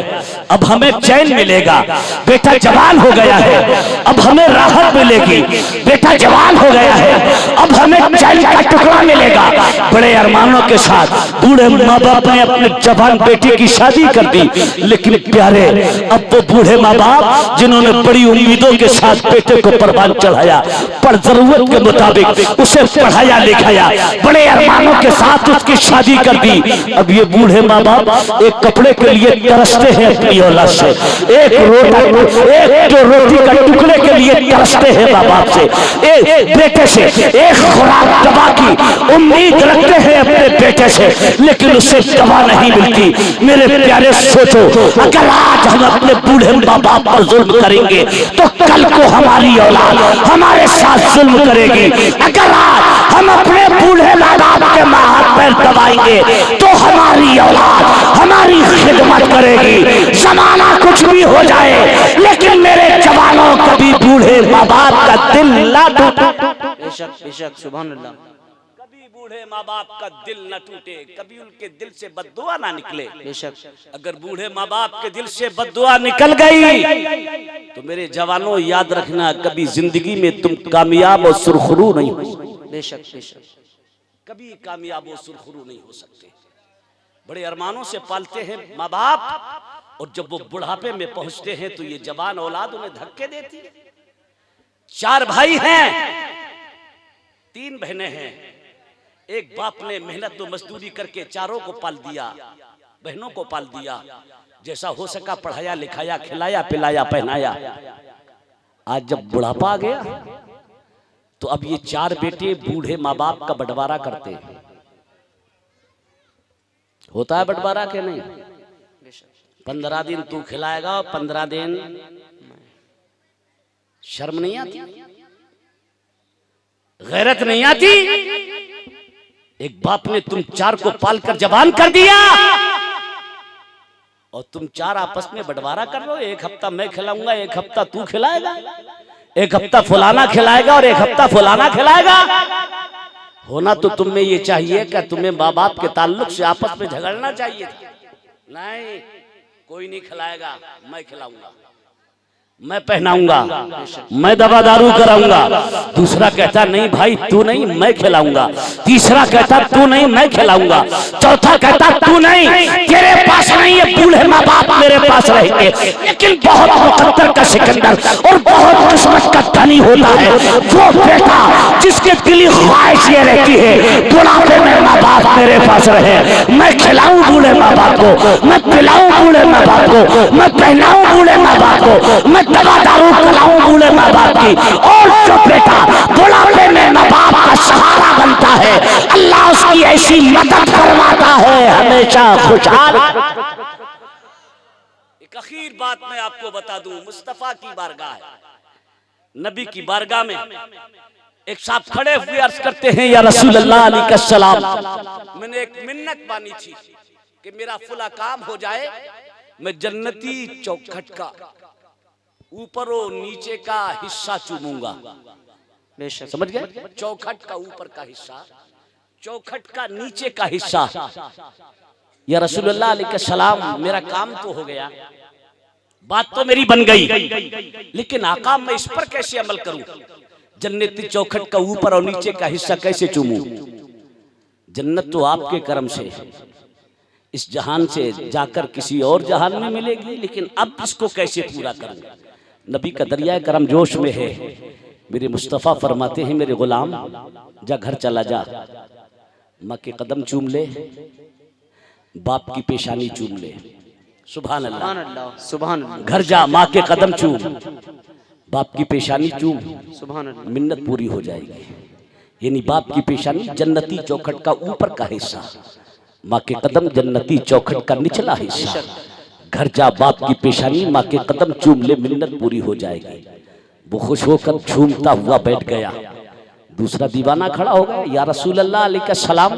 अब हमें चैन मिलेगा। बेटा जवान हो गया है, अब हमें राहत मिलेगी। बेटा जवान हो गया है, अब हमें चैन का टुकड़ा मिलेगा। बड़े अरमानों के साथ बूढ़े माँ बाप ने अपने जवान बेटे की शादी कर दी। लेकिन प्यारे, अब वो बूढ़े माँ बाप जिन्होंने बड़ी उम्मीदों के साथ बेटे को परवान चढ़ाया, पर जरूरत के मुताबिक उसे पढ़ाया लिखाया, बड़े अरमानों के साथ उसकी शादी कर दी। अब ये बूढ़े माँ बाप एक कपड़े के लिए तरसते हैं अपनी औलाद से, एक जो रोटी का टुकड़े के लिए तरसते हैं माँ बाप से, एक बेटे से एक खुराक दवा की उम्मीद रखते हैं अपने बेटे से, लेकिन उससे दवा नहीं मिलती। मेरे प्यारे सोचो, अगर आज हम अपने बूढ़े माँ बाप पर जुल्म करेंगे तो कल को हमारी औलाद हमारे साथ जुल्म करेगी। अगर आज हम अपने बूढ़े माँ बाप के हाथ पैर दबाएंगे तो हमारी औलाद हमारी खिदमत करेगी। जमाना कुछ भी हो जाए, लेकिन मेरे जवानों कभी बूढ़े माँ बाप का दिल ना टूटे। बेशक बेशक, सुभान अल्लाह। कभी बूढ़े माँ बाप का दिल न टूटे, कभी उनके दिल से बद्दुआ ना निकले। बेशक अगर बूढ़े माँ बाप के दिल से बद्दुआ निकल गई तो मेरे जवानों याद रखना, कभी जिंदगी में तुम कामयाब और सुरखरू नहीं हो। बेशक बेशक कभी कामयाब और सुरखरू नहीं हो सकते। बड़े अरमानों से पालते हैं माँ बाप, और जब वो बुढ़ापे में पहुंचते हैं तो ये जवान औलाद उन्हें धक्के देती है। 4 भाई हैं, 3 बहनें हैं। एक बाप ने मेहनत तो मजदूरी करके चारों को पाल दिया, बहनों को पाल दिया, जैसा हो सका पढ़ाया लिखाया, खिलाया पिलाया पहनाया। आज जब बुढ़ापा आ गया तो अब ये 4 बेटे बूढ़े माँ बाप का बंटवारा करते हैं। होता है बंटवारा के नहीं? 15 दिन तू खिलाएगा और 15 दिन। शर्म नहीं आती? गैरत नहीं आती? एक बाप ने तुम 4 को पालकर जवान कर दिया और तुम 4 आपस में बंटवारा कर लो। एक हफ्ता मैं खिलाऊंगा, एक हफ्ता तू खिलाएगा, एक हफ्ता फुलाना खिलाएगा और एक हफ्ता फुलाना खिलाएगा। होना तो तुम में ये चाहिए कि तुम्हें माँ बाप के ताल्लुक से आपस में झगड़ना चाहिए था। नहीं, कोई नहीं खिलाएगा, मैं खिलाऊंगा, मैं पहनाऊंगा, मैं दवा दारू कराऊंगा। दूसरा कहता नहीं भाई तू नहीं, मैं खिलाऊंगा। तीसरा कहता तू नहीं, मैं खिलाऊंगा। चौथा कहता तू नहीं, तेरे पास नहीं है, बूढ़े माँ बाप मेरे पास रहेंगे। लेकिन बहुत मुकद्दर का सिकंदर और बहुत किस्मत का धनी होता है वो बेटा जिसके दिली ख्वाहिश ये रहती है बुढ़ापे में माँ बाप मेरे पास रहे। मैं खिलाऊं बूढ़े माँ बाप को, मैं पिलाऊं बूढ़े माँ बाप को, मैं पहनाऊं बूढ़े माँ बाप को, मैं दवा दारू खिलाऊं बूढ़े माँ बाप की। और जो बेटा बुढ़ापे में माँ बाप का सहारा बनता है, अल्लाह उसकी ऐसी मदद फरमाता है, हमेशा खुशहाल। एक आखिर बात मैं आपको बता दूं, मुस्तफा की बारगाह है, नबी की बारगाह में एक साहब खड़े हुए अर्ज करते हैं, या रसूल अल्लाह अलैहि सलाम, मैंने एक मिन्नत मानी थी कि मेरा फुला काम हो जाए, मैं जन्नती चौखट का ऊपर और नीचे का हिस्सा चूमूंगा। समझ गए? चौखट का ऊपर का हिस्सा, चौखट का नीचे का हिस्सा। या रसूलुल्लाह अलैहि सलाम, मेरा काम तो हो गया, बात तो मेरी बन गई, लेकिन आका मैं इस पर कैसे अमल करूं? जन्नती चौखट का ऊपर और नीचे का हिस्सा कैसे चूमूं? जन्नत तो आपके कर्म से इस जहान से जाकर किसी और जहान में मिलेगी, लेकिन अब इसको कैसे पूरा करूं? नबी का दरिया करम जोश में है। मेरे मुस्तफ़ा फरमाते हैं, मेरे गुलाम जा घर चला जा, माँ के कदम चूम ले, बाप की पेशानी चूम ले। सुभान अल्लाह, सुभान अल्लाह। घर जा, माँ के कदम चूम, बाप की पेशानी चूम, सुभान अल्लाह। मिन्नत पूरी हो जाएगी। यानी बाप की पेशानी जन्नती चौखट का ऊपर का हिस्सा, माँ के कदम जन्नती चौखट का निचला हिस्सा। घर जा, बाप की पेशानी, माँ के कदम चूम ले, मिन्नत पूरी हो जाएगी। वो खुश होकर झूमता हुआ बैठ गया। दूसरा दीवाना खड़ा हो गया, या रसूल अल्लाह अलैहि सलाम,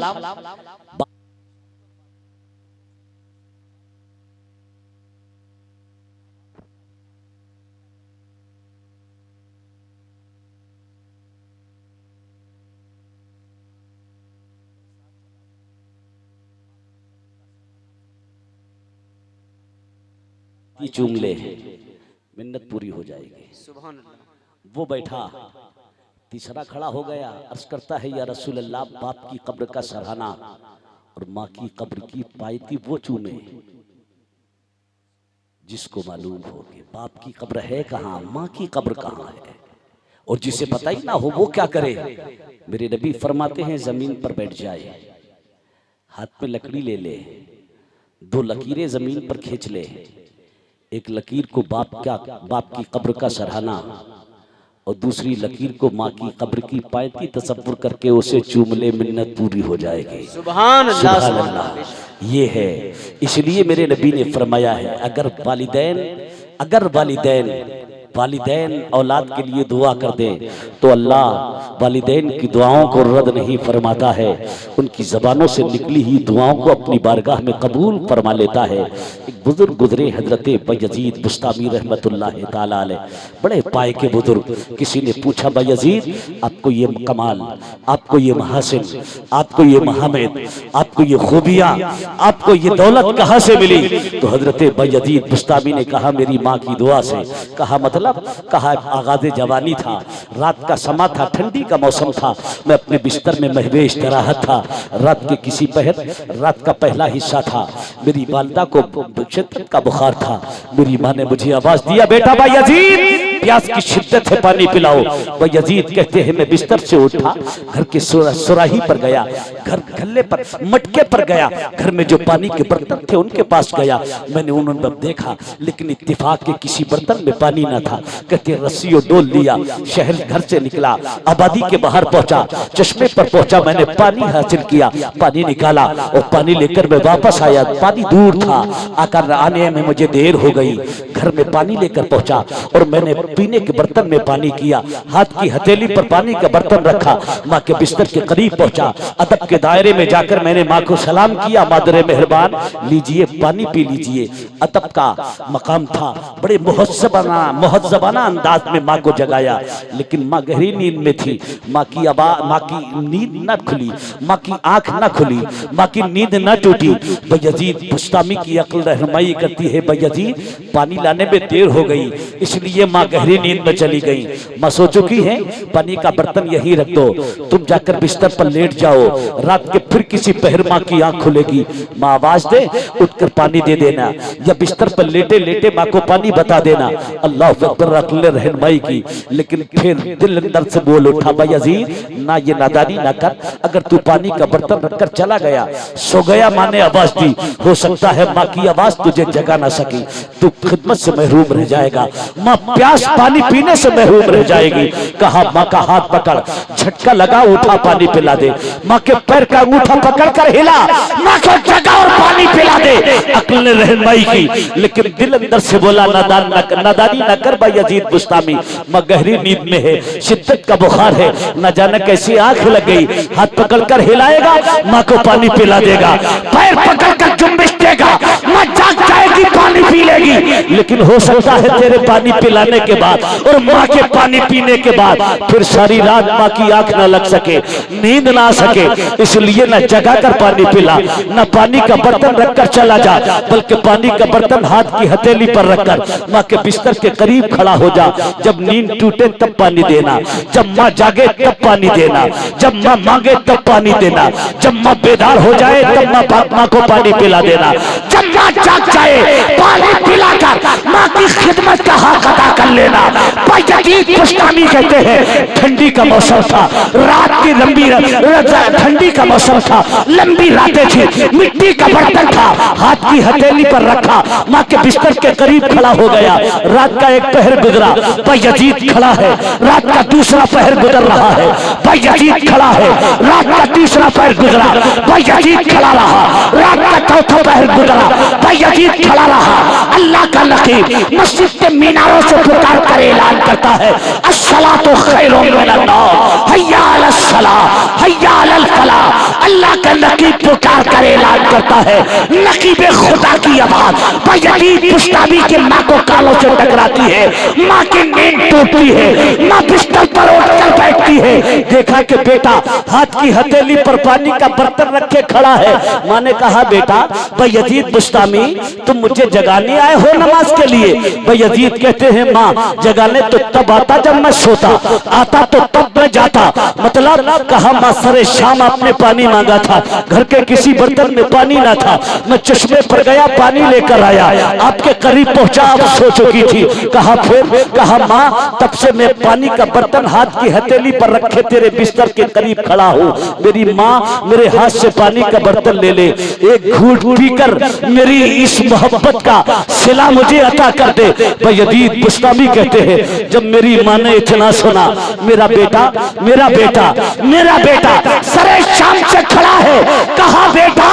चूम ले, मिन्नत पूरी हो जाएगी। सुभान अल्लाह। वो बैठा, तीसरा खड़ा हो गया, अर्ज करता है, या रसूल अल्लाह, बाप की कब्र का सराहना और माँ की कब्र की पायती वो चूमे जिसको मालूम हो कि बाप की कब्र है कहाँ, माँ की कब्र कहाँ है, और जिसे पता ही ना हो वो क्या करे? मेरे नबी फरमाते हैं, जमीन पर बैठ जाए, हाथ में लकड़ी ले ले, 2 लकीरें जमीन पर खींच ले। एक लकीर को बाप की कब्र का सराहना और दूसरी लकीर को माँ की कब्र की पायती तसव्वुर करके उसे चूम ले, मिन्नत पूरी हो जाएगी। सुभान अल्लाह। ये है, इसलिए मेरे नबी ने फरमाया है, अगर वालिदैन वालिदैन औलाद के लिए दुआ कर दें तो अल्लाह वालिदैन की दुआओं को रद्द नहीं फरमाता है, उनकी ज़बानों से निकली ही दुआओं को अपनी बारगाह में कबूल फरमा लेता है। एक बुजुर्ग गुजरे हजरत बायजीद बुस्तामी रहमतुल्लाह ताला अलैह, बड़े पाए के बुजुर्ग। किसी ने पूछा बायजीद आपको ये कमाल, आपको ये महासिन, आपको ये महामेद, आपको ये खूबियाँ, आपको ये दौलत कहाँ से मिली? तो हजरत बायजीद बुस्तामी ने कहा मेरी माँ की दुआ से। कहा मतलब? कहा आगाज़े जवानी था, रात का समा था, ठंडी का मौसम था, मैं अपने बिस्तर में महवेश तराहत था, रात के किसी पहर, रात का पहला हिस्सा था, मेरी वालिदा को शिद्दत का बुखार था। मेरी माँ ने मुझे आवाज दिया बेटा बायजीद प्यास की शिद्दत है पानी पिलाओ। बायजीद कहते हैं मैं बिस्तर से उठा, घर के सुराही पर गया, घर गल्ले पर मटके पर गया, घर में जो पानी के बर्तन थे उनके पास गया। मैंने उन्होंने देखा लेकिन इत्तेफाक के किसी बर्तन में पानी न था। कहते रस्सियों डोल लिया, शहर घर से निकला, आबादी के बाहर पहुंचा, चश्मे पर पहुंचा, मैंने पानी हासिल किया, पानी निकाला और पानी लेकर मैं वापस आया। पानी दूर था, आकर आने में मुझे देर हो गई। घर में पानी लेकर पहुंचा और मैंने पीने के बर्तन में पानी किया, हाथ की हथेली पर पानी का बर्तन रखा, माँ के बिस्तर के करीब पहुंचा, अदब के दायरे में जाकर मैंने माँ को सलाम किया, मादरे मेहरबान लीजिए पानी पी लीजिए। अदब का मकाम था, बड़े मुहज़्ज़बाना अंदाज में माँ को जगाया, लेकिन माँ गहरी नींद में थी। माँ की नींद न खुली, माँ की आंख न खुली, माँ की नींद न टूटी। बायजीद बुस्तामी की अक्ल रहनुमाई करती है बायजीद पानी लाने में देर हो गई, इसलिए माँ गहरी नींद में चली गई। माँ सो चुकी है, पानी का बर्तन यहीं रख दो, तुम जाकर बिस्तर पर लेट जाओ, रात के फिर किसी पहर माँ की आंख खुलेगी, माँ आवाज दे उठकर पानी दे देना, या बिस्तर पर लेटे लेटे माँ को पानी बता देना। अल्लाह अकबर अक्ल रहनुमाई की। लेकिन फिर दिल अंदर से बोल उठा बायजीद ना ये नादानी ना कर, अगर तू पानी का बर्तन रखकर चला गया, सो गया, माँ ने आवाज दी, हो सकता है माँ की आवाज तुझे जगा ना सकी, तू खिदमत से महरूम रह जाएगा, माँ प्यास पानी पीने से महरूम रह जाएगी। कहा माँ का हाथ पकड़, झटका लगा, उठा पानी पिला दे। माँ के पैर का अंगूठा पकड़ कर हिला, माँ को जगा और पानी पिला दे। अक्ल ने रहनुमाई की, लेकिन दिल अंदर से बोला नादानी न कर बायजीद बुस्तामी, माँ गहरी नींद में है, शिद्दत का बुखार है, न जाने कैसी आंख लग गई, हाथ पकड़कर हिलाएगा, माँ को पानी पिला देगा, पैर पकड़कर जुम्बिश देगा, माँ जाग जाएगी, पानी पी लेगी। लेकिन हो सकता है तेरे पानी पिलाने के बाद और माँ के पानी पीने के बाद फिर सारी रात माँ की आंख न लग सके, नींद ना आ सके, इसलिए न जगा कर पानी पिला, न पानी का बर्तन रखकर चला जा, बल्कि पानी का बर्तन हाथ की हथेली पर रखकर माँ के बिस्तर के करीब खड़ा हो जा। जब नींद टूटे तब पानी देना, जब माँ जागे तब पानी देना, जब माँ मांगे तब पानी देना, जब माँ बेदार हो जाए तब माँ को पानी पिला देना, जब माँ जाग जाए पानी पिलाकर माँ की खिदमत का हक अदा कर लेना। बायजीद बुस्तामी कहते हैं ठंडी का मौसम था, रात की लंबी ठंडी का मौसम था, लंबी रातें थी, मिट्टी का बर्तन था, हाथ की हथेली पर रखा, माँ के बिस्तर के करीब खड़ा हो गया। रात का एक पहर गुजरा, बायजीद खड़ा है, रात का दूसरा पहर गुजर रहा है, बायजीद खड़ा है, रात का तीसरा पहर गुजरा, बायजीद खड़ा रहा, रात का चौथा पहर गुजरा, बायजीद खड़ा रहा। अल्लाह का नकीब मस्जिद के मीनारों से पुकार कर ऐलान करता है, अस्सलातु खैरुम मिनन नौम, हय्या अलस सलाह, हय्या अलल फलाह। अल्लाह का नकीब पुकार कर ऐलान करता है, नकीब खुदा की आवाज बायजीद बुस्तामी के माँ को कानों से टकराती है, माँ की नींद टूटती है, माँ बिस्तर पर उठकर बैठती है। देखा कि बेटा हाथ की हथेली पर पानी का बर्तन रखे खड़ा है। माँ ने कहा बेटा बायजीद बुस्तामी तुम मुझे जगाने आए हो नमाज के लिए? बायजीद कहते हैं माँ जगाने तो तब आता जब मैं सोता, आता तो तब मैं जाता। मतलब कहा माँ सरे शाम आपने पानी मांगा था, घर के किसी बर्तन में पानी ना था, मैं चश्मे पर गया पानी लेकर आया, आपके करीब पहुंचा, आप सो चुकी थी। कहा फिर? कहा माँ तब से मैं पानी का बर्तन हाथ की हथेली पर रखे तेरे बिस्तर के करीब खड़ा हूँ, मेरी माँ मेरे हाथ से पानी का बर्तन ले ले, एक घूंट पीकर मेरी इस मोहब्बत का सिला मुझे अता कर दे। बायजीद बुस्तामी कहते हैं जब मेरी माँ ने इतना सुना, मेरा बेटा मेरा बेटा मेरा बेटा सरे शाम से खड़ा है, कहा बेटा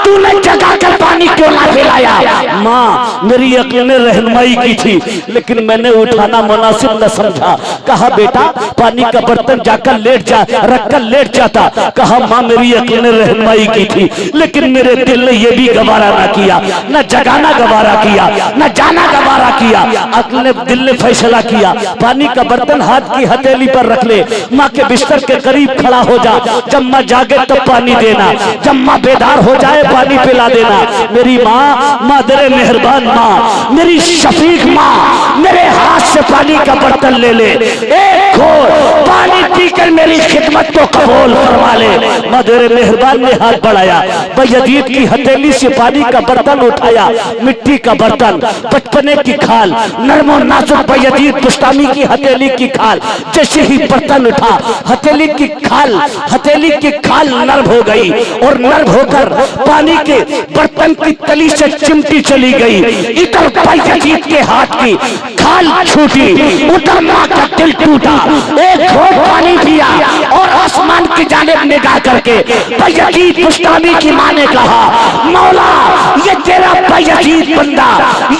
तूने जगा कर पानी क्यों ना पिलाया? माँ मेरी अक्ल ने रहनुमाई की थी, लेकिन मैंने उठाना मुनासिब न समझा। कहा बेटा पानी का बर्तन जाकर लेट जा, रखकर लेट जाता। कहा माँ मेरी अक्ल ने रहनुमाई की थी, लेकिन मेरे दिल ने यह भी गवारा ना किया, न जगाना गवारा किया, न जाना गवारा किया। अक्ल ने, दिल ने फैसला किया पानी का बर्तन हाथ की हथेली पर रख ले, माँ के बिस्तर के करीब खड़ा हो जा, जब माँ जागे तो पानी देना, जब माँ बेदार हो जाए पानी पिला देना। मेरी माँ, मादरे मेहरबान माँ, मेरी शफीक माँ, मेरे हाथ से पानी का बर्तन ले ले, एक घोट पानी पीकर मेरी खिदमत को कबूल फरमा ले। मादरे मेहरबान ने हाथ बढ़ाया, बयजीद की हथेली से पानी का बर्तन उठाया, मिट्टी का बर्तन, बचपने की खाल, नरम और नाजुक बयजीद बुस्तामी की हथेली की खाल। जैसे ही बर्तन उठा, हथेली की खाल नर्म हो गई और नर्म होकर पानी के बर्तन की तली से चिमटी चली गई। इधर बयजीद के हाथ की खाल छूटी, उधर माँ का दिल टूटा। एक घोट पानी पिया और आसमान की जानिब निगाह करके बयजीद बुस्तामी की माँ ने कहा, मौला ये तेरा बयजीद बंदा,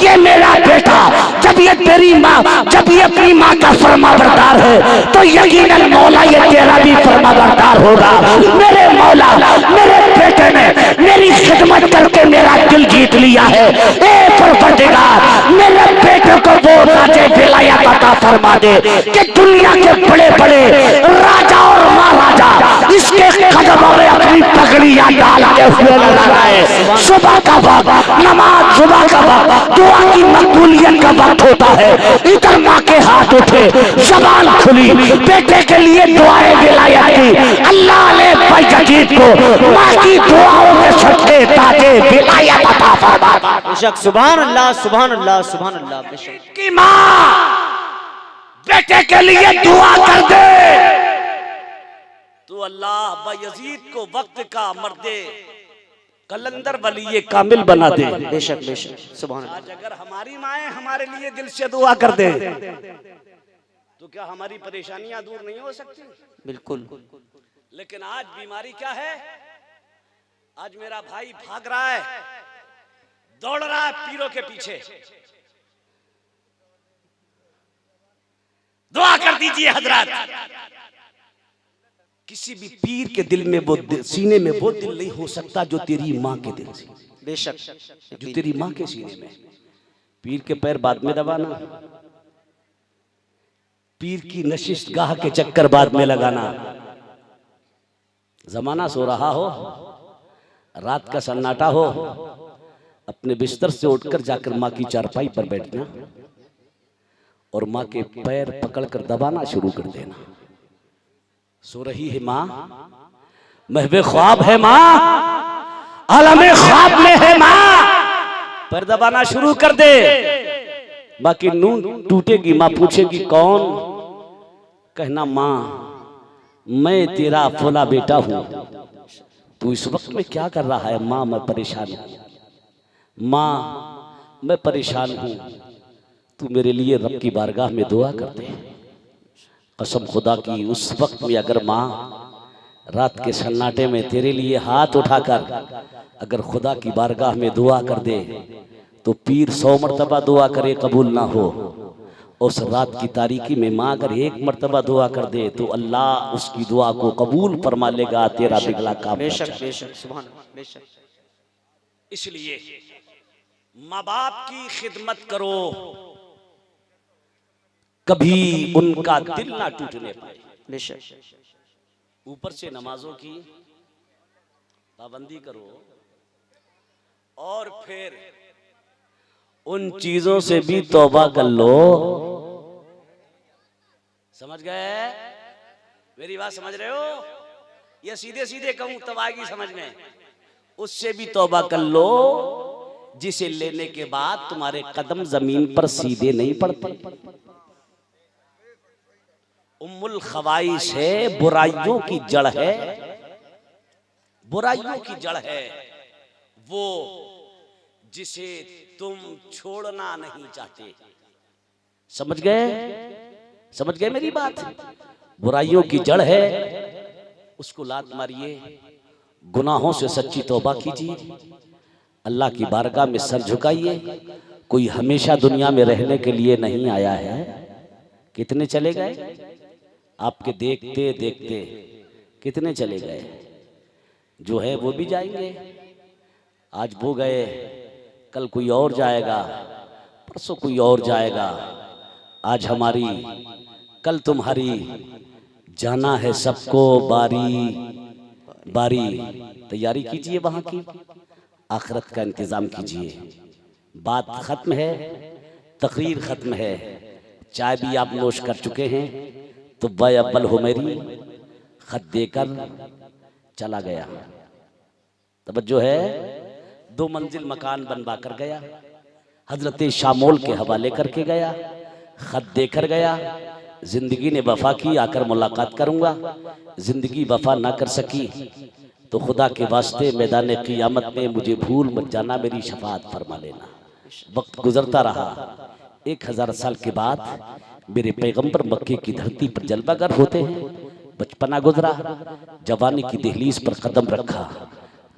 ये मेरा बेटा, जब ये तेरी माँ, जब ये अपनी माँ का फरमाबरदार है तो यकीनन मौला ये तेरा भी फरमाबरदार होगा। मेरे मौला, मेरे बेटे ने मेरी खिदमत करके मेरा दिल जीत लिया है। ए परवरदिगार, मेरे बेटे को वो राजे विलायत अता फरमा दे कि दुनिया के बड़े बड़े राजा और महाराजा इसके कदमों में अपनी पगड़ियां डालते हुए नजर आए। सुबह का वक्त, नमाज सुबह का वक्त, दुआ की मकबूलियत का वक्त होता है। इधर माँ के हाथ उठे, ज़बान खुली, बेटे के लिए दुआएं विलायत की। अल्लाह ने बयजीद को माँ की दुआओं में सच्चे ताजे विलायत अता फरमा। बेशक सुभान अल्लाह, सुभान अल्लाह, सुभान अल्लाह। बेशक की माँ बेटे के लिए दुआ कर दे तो अल्लाह बयजीद को वक्त का मर्दे कलंदर वली कामिल बना दे। बेशक बेशक सुभान अल्लाह। आज अगर हमारी माएँ हमारे लिए दिल से दुआ कर दे तो क्या हमारी परेशानियां दूर नहीं हो सकती? बिल्कुल। लेकिन आज बीमारी क्या है? आज मेरा भाई भाग रहा है, दौड़ रहा है पीरों के पीछे। दुआ कर दीजिए हजरत, किसी भी पीर के दिल में वो सीने में वो दिल नहीं हो सकता जो तेरी माँ के दिल से। बेशक जो तेरी माँ के सीने में। पीर के पैर बाद में दबाना, पीर की नशिस्त गाह के चक्कर बाद में लगाना। जमाना सो रहा हो, रात का सन्नाटा हो, अपने बिस्तर से उठकर जाकर माँ की चारपाई पर बैठना और माँ के पैर पकड़कर दबाना शुरू कर देना। सो रही है माँ, महवे ख्वाब है माँ, आलमे ख्वाब में है माँ, पैर दबाना शुरू कर दे। माँ की नींद टूटेगी, माँ पूछेगी कौन? कहना माँ मैं तेरा फुला बेटा हूं, तू इस वक्त में क्या कर रहा है? माँ मैं परेशान हूं, माँ मैं परेशान हूं, तू मेरे लिए रब की बारगाह में दुआ कर दे। कसम खुदा की उस वक्त में अगर माँ रात के सन्नाटे में तेरे लिए हाथ उठाकर अगर खुदा की बारगाह में दुआ कर दे तो पीर 100 मरतबा दुआ करे कबूल ना हो। उस रात की तारीकी में माँ अगर 1 मरतबा दुआ कर दे तो अल्लाह उसकी दुआ को कबूल फरमा लेगा, तेरा बिगला काम। बेशक बेशक सुभान बेशक। इसलिए माँ बाप की खिदमत करो, कभी उनका दिल ना टूटने पाए। बेशक ऊपर से नमाजों की पाबंदी करो और फिर उन चीजों से भी तौबा कर लो। समझ गए? मेरी बात समझ रहे हो? या सीधे सीधे कहूं तब आएगी समझ में? उससे भी तौबा कर लो जिसे लेने के बाद तुम्हारे कदम जमीन पर सीधे नहीं पड़ते। उम्मुल खवाइश है, बुराइयों की जड़ है, बुराइयों की जड़ है वो जिसे तुम छोड़ना नहीं चाहते। समझ गए? समझ गए मेरी बात? बुराइयों की जड़ है, उसको लात मारिए, गुनाहों से सच्ची तौबा कीजिए, अल्लाह की बारगाह में सर झुकाइए, कोई हमेशा दुनिया में रहने के लिए नहीं आया है। कितने चले गए आपके देखते देखते, कितने चले गए? जो है वो भी जाएंगे। आज वो गए, कल कोई और जाएगा, परसों कोई और जाएगा। आज हमारी, कल तुम्हारी, जाना है सबको बारी बारी। तैयारी कीजिए वहां की, आखिरत का इंतजाम कीजिए। बात खत्म है, तकरीर खत्म है, चाय भी आप नोश कर चुके हैं। तो अव्वल हुमैरी खत देकर चला गया। तवज्जो है, 2 मंजिल मकान बनवा कर गया, हजरत शामोल के हवाले करके गया, खत देकर गया। जिंदगी ने वफा की, आकर मुलाकात करूंगा। जिंदगी वफा ना कर सकी तो खुदा के वास्ते मैदान क़ियामत में मुझे भूल मत जाना, मेरी शफाअत फरमा लेना। वक्त गुजरता रहा। 1000 साल के बाद मेरे पैगंबर मक्के की धरती पर जलवागर होते हैं। बचपना गुजरा, जवानी की दहलीज पर कदम रखा,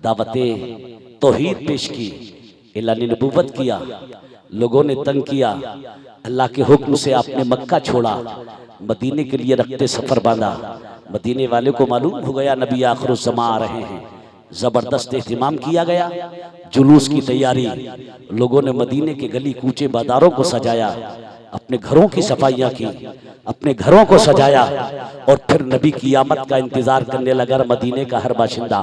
दावते तौहीद पेश की, ऐलान नबूवत किया। लोगों ने तंग किया, अल्लाह के हुक्म से आपने मक्का छोड़ा, मदीने के लिए रखते सफर बांधा। मदीने वाले को मालूम हो गया नबी आखिरुज़्ज़मा आ रहे हैं। जबरदस्त एहतिमाम किया गया, जुलूस की तैयारी। लोगों ने मदीने के गली कूचे बाजारों को सजाया, अपने घरों की सफाइयाँ की, अपने घरों को सजाया और फिर नबी की आमद का इंतजार करने लगा मदीने का हर बाशिंदा।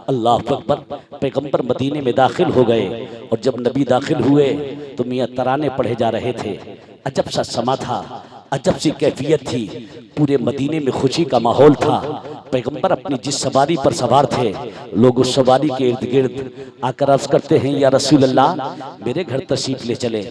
अल्लाह अकबर। पैगंबर मदीने में दाखिल हो गए और जब नबी दाखिल हुए तो मियाँ तराने पढ़े जा रहे थे। अजब सा समा था, अजब सी कैफियत थी, पूरे मदीने में खुशी का माहौल था। पैगंबर अपनी जिस सवारी पर सवार थे, लोग उस सवारी के इर्द गिर्द आकर अर्ज करते हैं, या रसूल अल्लाह मेरे घर तशरीफ ले चले,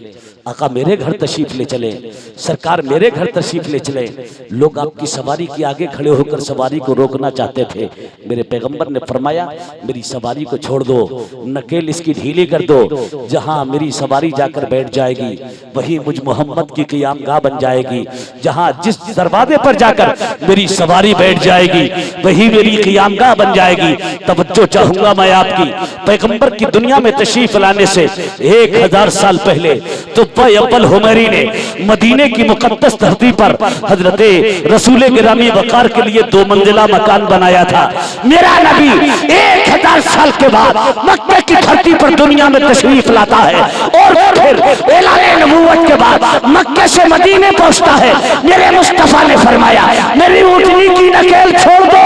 आका मेरे घर तशरीफ ले चले, सरकार मेरे घर तशरीफ ले चले। लोग आपकी सवारी के आगे खड़े होकर सवारी को रोकना चाहते थे। मेरे पैगंबर ने फरमाया, मेरी सवारी को छोड़ दो, नकेल इसकी ढीली कर दो। जहाँ मेरी सवारी जाकर बैठ जाएगी वही मुझ मोहम्मद की क़ियामगाह बन जाएगी। जहाँ जिस दरवाजे पर जाकर मेरी सवारी बैठ जाएगी वही मेरी क़ियामगाह बन जाएगी। तवज्जो चाहूंगा मैं आपकी, पैगंबर की दुनिया में तशरीफ लाने से 1000 साल पहले तो अव्वल हुमैरी ने मदीने की मुकद्दस धरती पर हजरत रसूल गिरामी वकार के लिए 2 मंजिला मकान बनाया था। मेरा नबी 1000 साल के बाद मक्के की धरती पर दुनिया में तशरीफ लाता है और फिर ऐलान नबूवत के बाद मक्के से मदीने पहुंचता है। मेरे मुस्तफा ने फरमाया, मेरी ऊँटनी की नकेल छोड़ दो,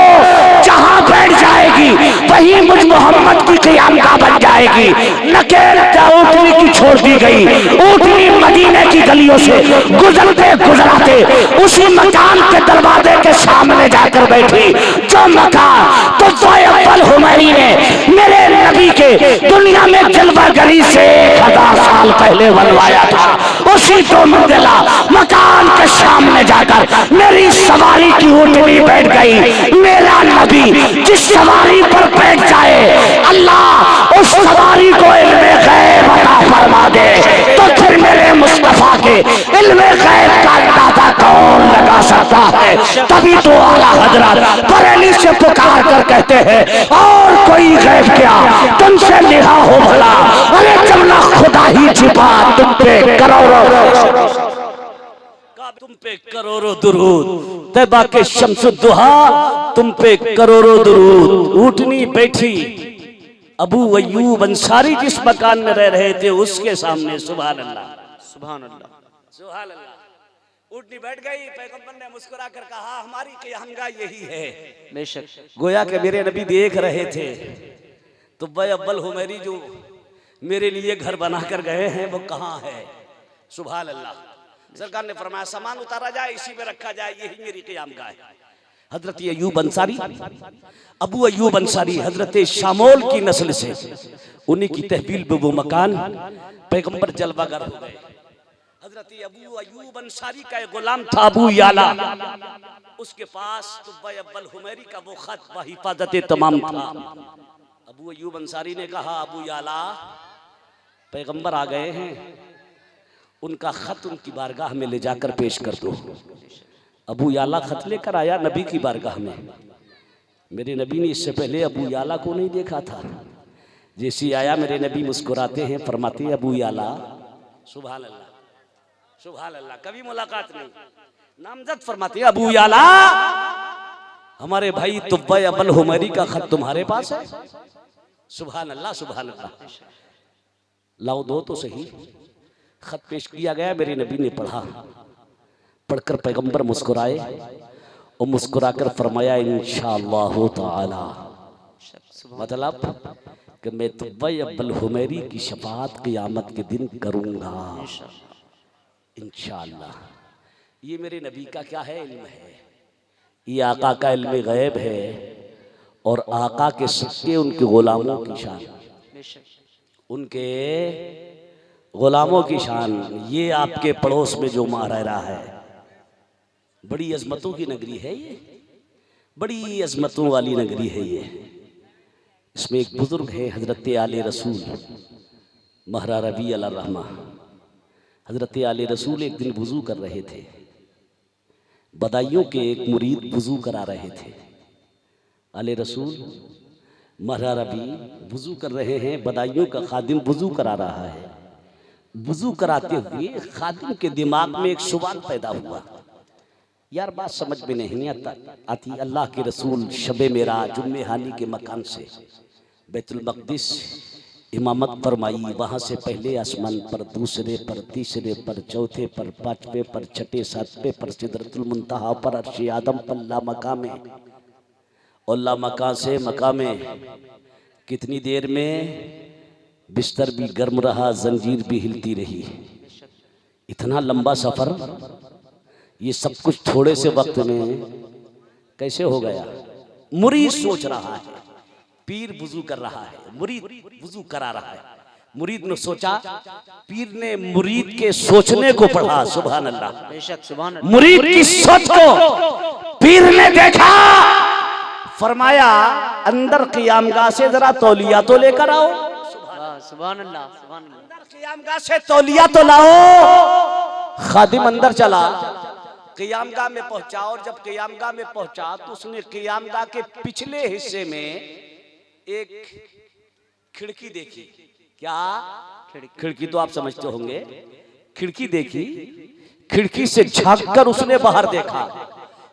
जहां बैठ जाएगी वही मुझ मोहम्मद की क़ियामगाह बन जाएगी। नकेल ऊँटनी की छोड़ दी गई। ऊँटनी मदीने की गलियों से गुजरते गुजराते उसी मकान के दरवाजे के सामने जाकर बैठी। जो मकान तो अव्वल हुमैरी ने मेरे नबी के दुनिया में जलवागरी से 1000 साल पहले बनवाया था, उसी 2 मंजिला मकान के सामने जाकर मेरी सवारी की ऊँटनी बैठ गई। मेरा नबी जिस सवारी पर बैठ जाए, अल्लाह उस सवारी को इल्मे गैब अता फरमा दे। तो फिर मेरे मुस्तफा के इल्मे गैब का अंदाजा कौन लगा सकता है? तभी तो आला हजरत बरेली से पुकार कर कहते हैं, और कोई गैब क्या तुमसे निहा हो भला। अरे जमना खुदा ही छिपा तुम पे करोड़ों, तुम पे करोड़ों दुरूद, तैबा के शम्सुद्दुहा तुम पे करोड़ों दुरूद। ऊँटनी बैठी, अबू अय्यूब अंसारी जिस मकान में रह रहे थे उसके सामने, सुभान अल्लाह सुभान अल्लाह सुभान अल्लाह। ऊँटनी बैठ गई, पैगंबर ने मुस्कुरा कर कहा, हमारी क़ियामगाह यही है। बेशक गोया के मेरे नबी देख रहे थे तो अव्वल हुमैरी जो मेरे लिए घर बना कर गए हैं वो कहाँ है? सुभान अल्लाह। सरकार ने फरमाया, सामान उतारा जाए, इसी में रखा जाए, यही मेरी क़ियामगाह है। हजरत अय्यूब अंसारी, अबू अय्यूब अंसारी हजरत शामोल की नस्ल से, उन्हीं की तहवील में वो मकान पैगंबर जलवागर हो गए। हजरत अबू अय्यूब अंसारी का एक गुलाम था अबू याला, उसके पास अव्वल हुमैरी का वो खत व हिफाजत तमाम था। अबू अय्यूब अंसारी ने कहा, अबू याला पैगंबर आ गए हैं, उनका खत उनकी बारगाह में ले जाकर पेश कर दो। अबू याला खत लेकर आया नबी की बारगाह में। मेरे नबी ने इससे पहले अबू याला को नहीं देखा था। जैसे आया मेरे नबी मुस्कुराते हैं, फरमाते हैं, अबू याला सुभान अल्लाह, सुभान अल्लाह। कभी मुलाकात नहीं, नामजद फरमाते हैं अबू याला, हमारे भाई तुब्बा अबल हुमैरी का खत तुम्हारे पास है? सुभान अल्लाह, सुभान अल्लाह। लाओ दो तो सही। खत पेश किया गया, मेरे नबी ने पढ़ा। पढ़कर पैगंबर मुस्कुराए और मुस्कुराकर फरमाया इंशाअल्लाह ताला, मतलब कि मैं तुब्बा अबल हुमैरी की शफाअत क़यामत के दिन करूंगा इंशाअल्लाह। ये मेरे नबी का क्या है? इल्म है। ये आका का इल्म गैब है और आका के सच्चे उनके गुलामों की शान, उनके गुलामों की शान। ये आपके पड़ोस में जो महाराजा है, बड़ी अजमतों की नगरी है ये, बड़ी अजमतों वाली नगरी है ये। इसमें एक बुजुर्ग है हजरत आले रसूल महरा रबी अल रहमा। हजरत आले रसूल एक दिन वुजू कर रहे थे, बदायूं के एक मुरीद वुजू करा रहे थे। आले रसूल महरा रबी वुजू कर रहे हैं, बदायूं का खादिम वुजू करा रहा है। वुजू कराते हुए खादिम के दिमाग में एक सवाल पैदा हुआ, यार बात समझ में नहीं आती। अल्लाह के रसूल शबे मेराज जुम्मे हानी के मकान से बैतुल मक़दिस इमामत फरमाई, वहाँ से पहले आसमान पर, दूसरे पर, तीसरे पर, चौथे पर, पांचवें पर, छठे सातवें पर, सिदरतुल मुंतहा पर, अर्श आदम पर, ला मकामे और ला मकान से मकामे। कितनी देर में बिस्तर भी गर्म रहा, जंजीर भी हिलती रही। इतना लंबा सफर, ये सब कुछ थोड़े से वक्त में कैसे हो गया? मुरीद सोच रहा है, पीर वुजू कर रहा है, मुरीद वुजू करा रहा है। मुरीद ने सोचा, पीर ने मुरीद के सोचने को पढ़ा। सुभान अल्लाह, बेशक सुभान अल्लाह। मुरीद की सोच को पीर ने देखा, फरमाया अंदर क़ियामगाह से जरा तौलिया तो लेकर आओ। सुभान अल्लाह, सुभान अल्लाह। अंदर क़ियामगाह से तौलिया तो लाओ। खादिम अंदर चला, क़ियामगाह में पहुंचा और जब क़ियामगाह में पहुंचा तो उसने क़ियामगाह के पिछले हिस्से में एक खिड़की देखी। क्या खिड़की? तो आप समझते होंगे, खिड़की देखी। खिड़की से झांककर उसने बाहर देखा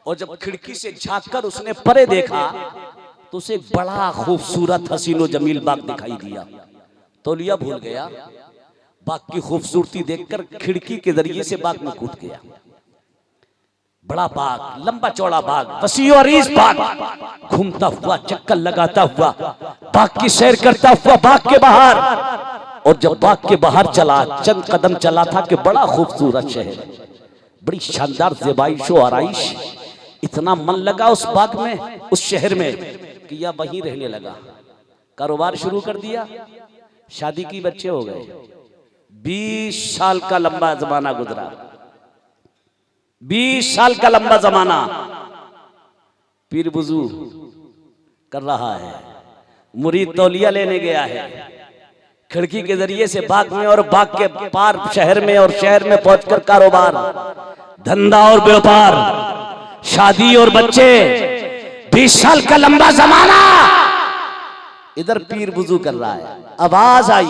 और जब खिड़की से झांककर उसने परे देखा तो उसे एक बड़ा खूबसूरत हसीनो जमील बाग दिखाई दिया। तौलिया भूल गया, बाग की खूबसूरती देखकर खिड़की के जरिए से बाग में कूद गया। बड़ा बाग, लंबा चौड़ा बाग, वसी और अरीज बाग, घूमता हुआ, चक्कर लगाता हुआ, बाग की सैर करता हुआ बाग के बाहर। और जब बाग के बाहर चला, चंद कदम चला था कि बड़ा खूबसूरत शहर, बड़ी शानदार ज़ेबाइश और आराइश। इतना मन लगा उस बाग में, उस शहर में कि या वहीं रहने लगा। कारोबार शुरू कर दिया, शादी की, बच्चे हो गए। 20 साल का लंबा जमाना गुजरा, 20 साल का लंबा जमाना। पीर वुजू कर रहा है, मुरीद तौलिया लेने गया है। खिड़की के जरिए से बाग में और बाग के पार शहर में, और शहर में पहुंचकर कारोबार, धंधा और व्यापार, शादी और बच्चे। 20 साल का लंबा जमाना। इधर पीर वुजू कर रहा है, आवाज आई,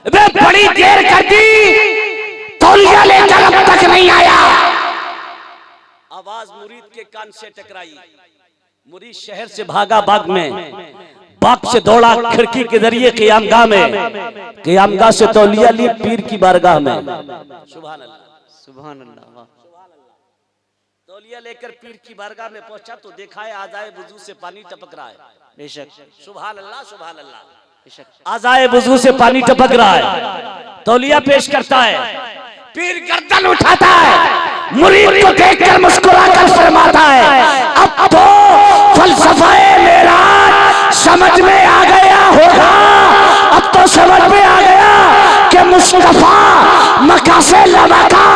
वे बड़ी देर कर दी, तौलिया लेकर अब तक नहीं आया। आवाज मुरीद के कान से टकराई। मुरीद शहर से भागा बाग में, बाग से दौड़ा खिड़की के जरिए क़ियामगाह में, क़ियामगाह से तौलिया ली पीर की बारगाह में। सुभान अल्लाह, सुभान अल्लाह। तौलिया लेकर पीर की बारगाह में पहुंचा तो देखा है आज़ाए वुजू से पानी टपक रहा है। बेशक सुभान अल्लाह, सुभान अल्लाह। बेशक आज़ाए वुजू से पानी टपक रहा है। तौलिया पेश करता है, पीर गर्दन उठाता है, मुरीद को देखकर मुस्कुराकर फरमाता है, अब तो फलसफाए मेराज समझ में आ गया होगा। अब तो समझ में आ गया कि मुस्तफा मक्का से लमका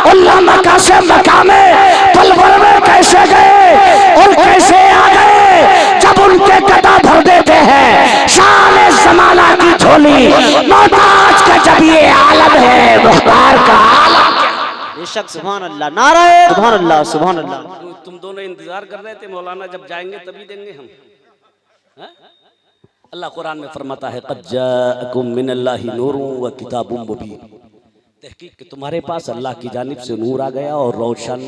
और लमका से मक्का में पलवल में कैसे गए और कैसे आ गए। जब उनके गदा भर देते हैं शान ज़माना की झोली, मोहताज का जब ये आलम है, मुख्तार का आलम। बेशक सुभान अल्लाह, नाराए सुभान अल्लाह, सुभान अल्लाह। तुम दोनों इंतजार कर रहे थे, मौलाना जब जाएंगे तभी देंगे हम। अल्लाह कुरान में फरमाता है, क़द जाअकुम मिनल्लाहि नूरुन व किताबुम मुबीन। तहकीक कि तुम्हारे पास अल्लाह की जानिब से नूर आ गया और रोशन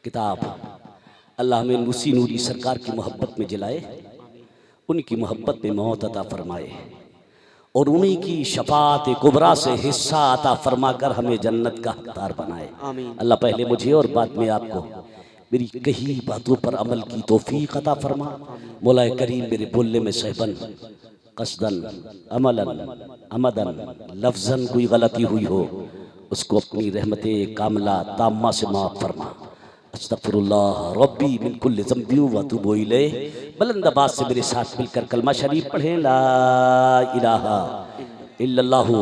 किताब। अल्लाह हमें उसी नूरी सरकार की मोहब्बत में जलाए, उनकी मोहब्बत में मौत अता फरमाए और उन्हीं की शफात कुबरा से हिस्सा अता फरमा कर हमें जन्नत का हकदार बनाए। अल्लाह पहले मुझे और बाद में आपको मेरी कही बातों पर अमल की तौफीक अता फरमा। मौला करीम मेरे बोलने में सहबन कसदन अमलन अमदन लफ्जन कोई गलती हुई हो उसको अपनी रहमत कामला ताम्मा से माफ फरमा। अस्तगफिरुल्लाह रब्बी मिन कुल्लि ज़ंबि व अतूबु इलैह। बुलंद आवाज से मेरे साथ मिलकर कलमा शरीफ पढ़ें, ला इलाहा इल्लल्लाहु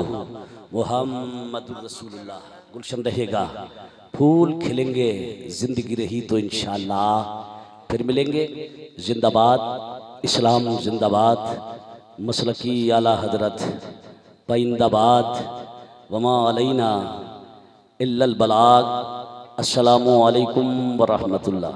मुहम्मदुर रसूलुल्लाह। गुलशन रहेगा, फूल खिलेंगे, जिंदगी रही तो इंशाअल्लाह फिर मिलेंगे। जिंदाबाद इस्लाम, जिंदाबाद मसलकी आला हजरत पाइंदाबाद, वमा अलैना इल्लल बलाग। अस्सलामु अलैकुम व रहमतुल्लाह।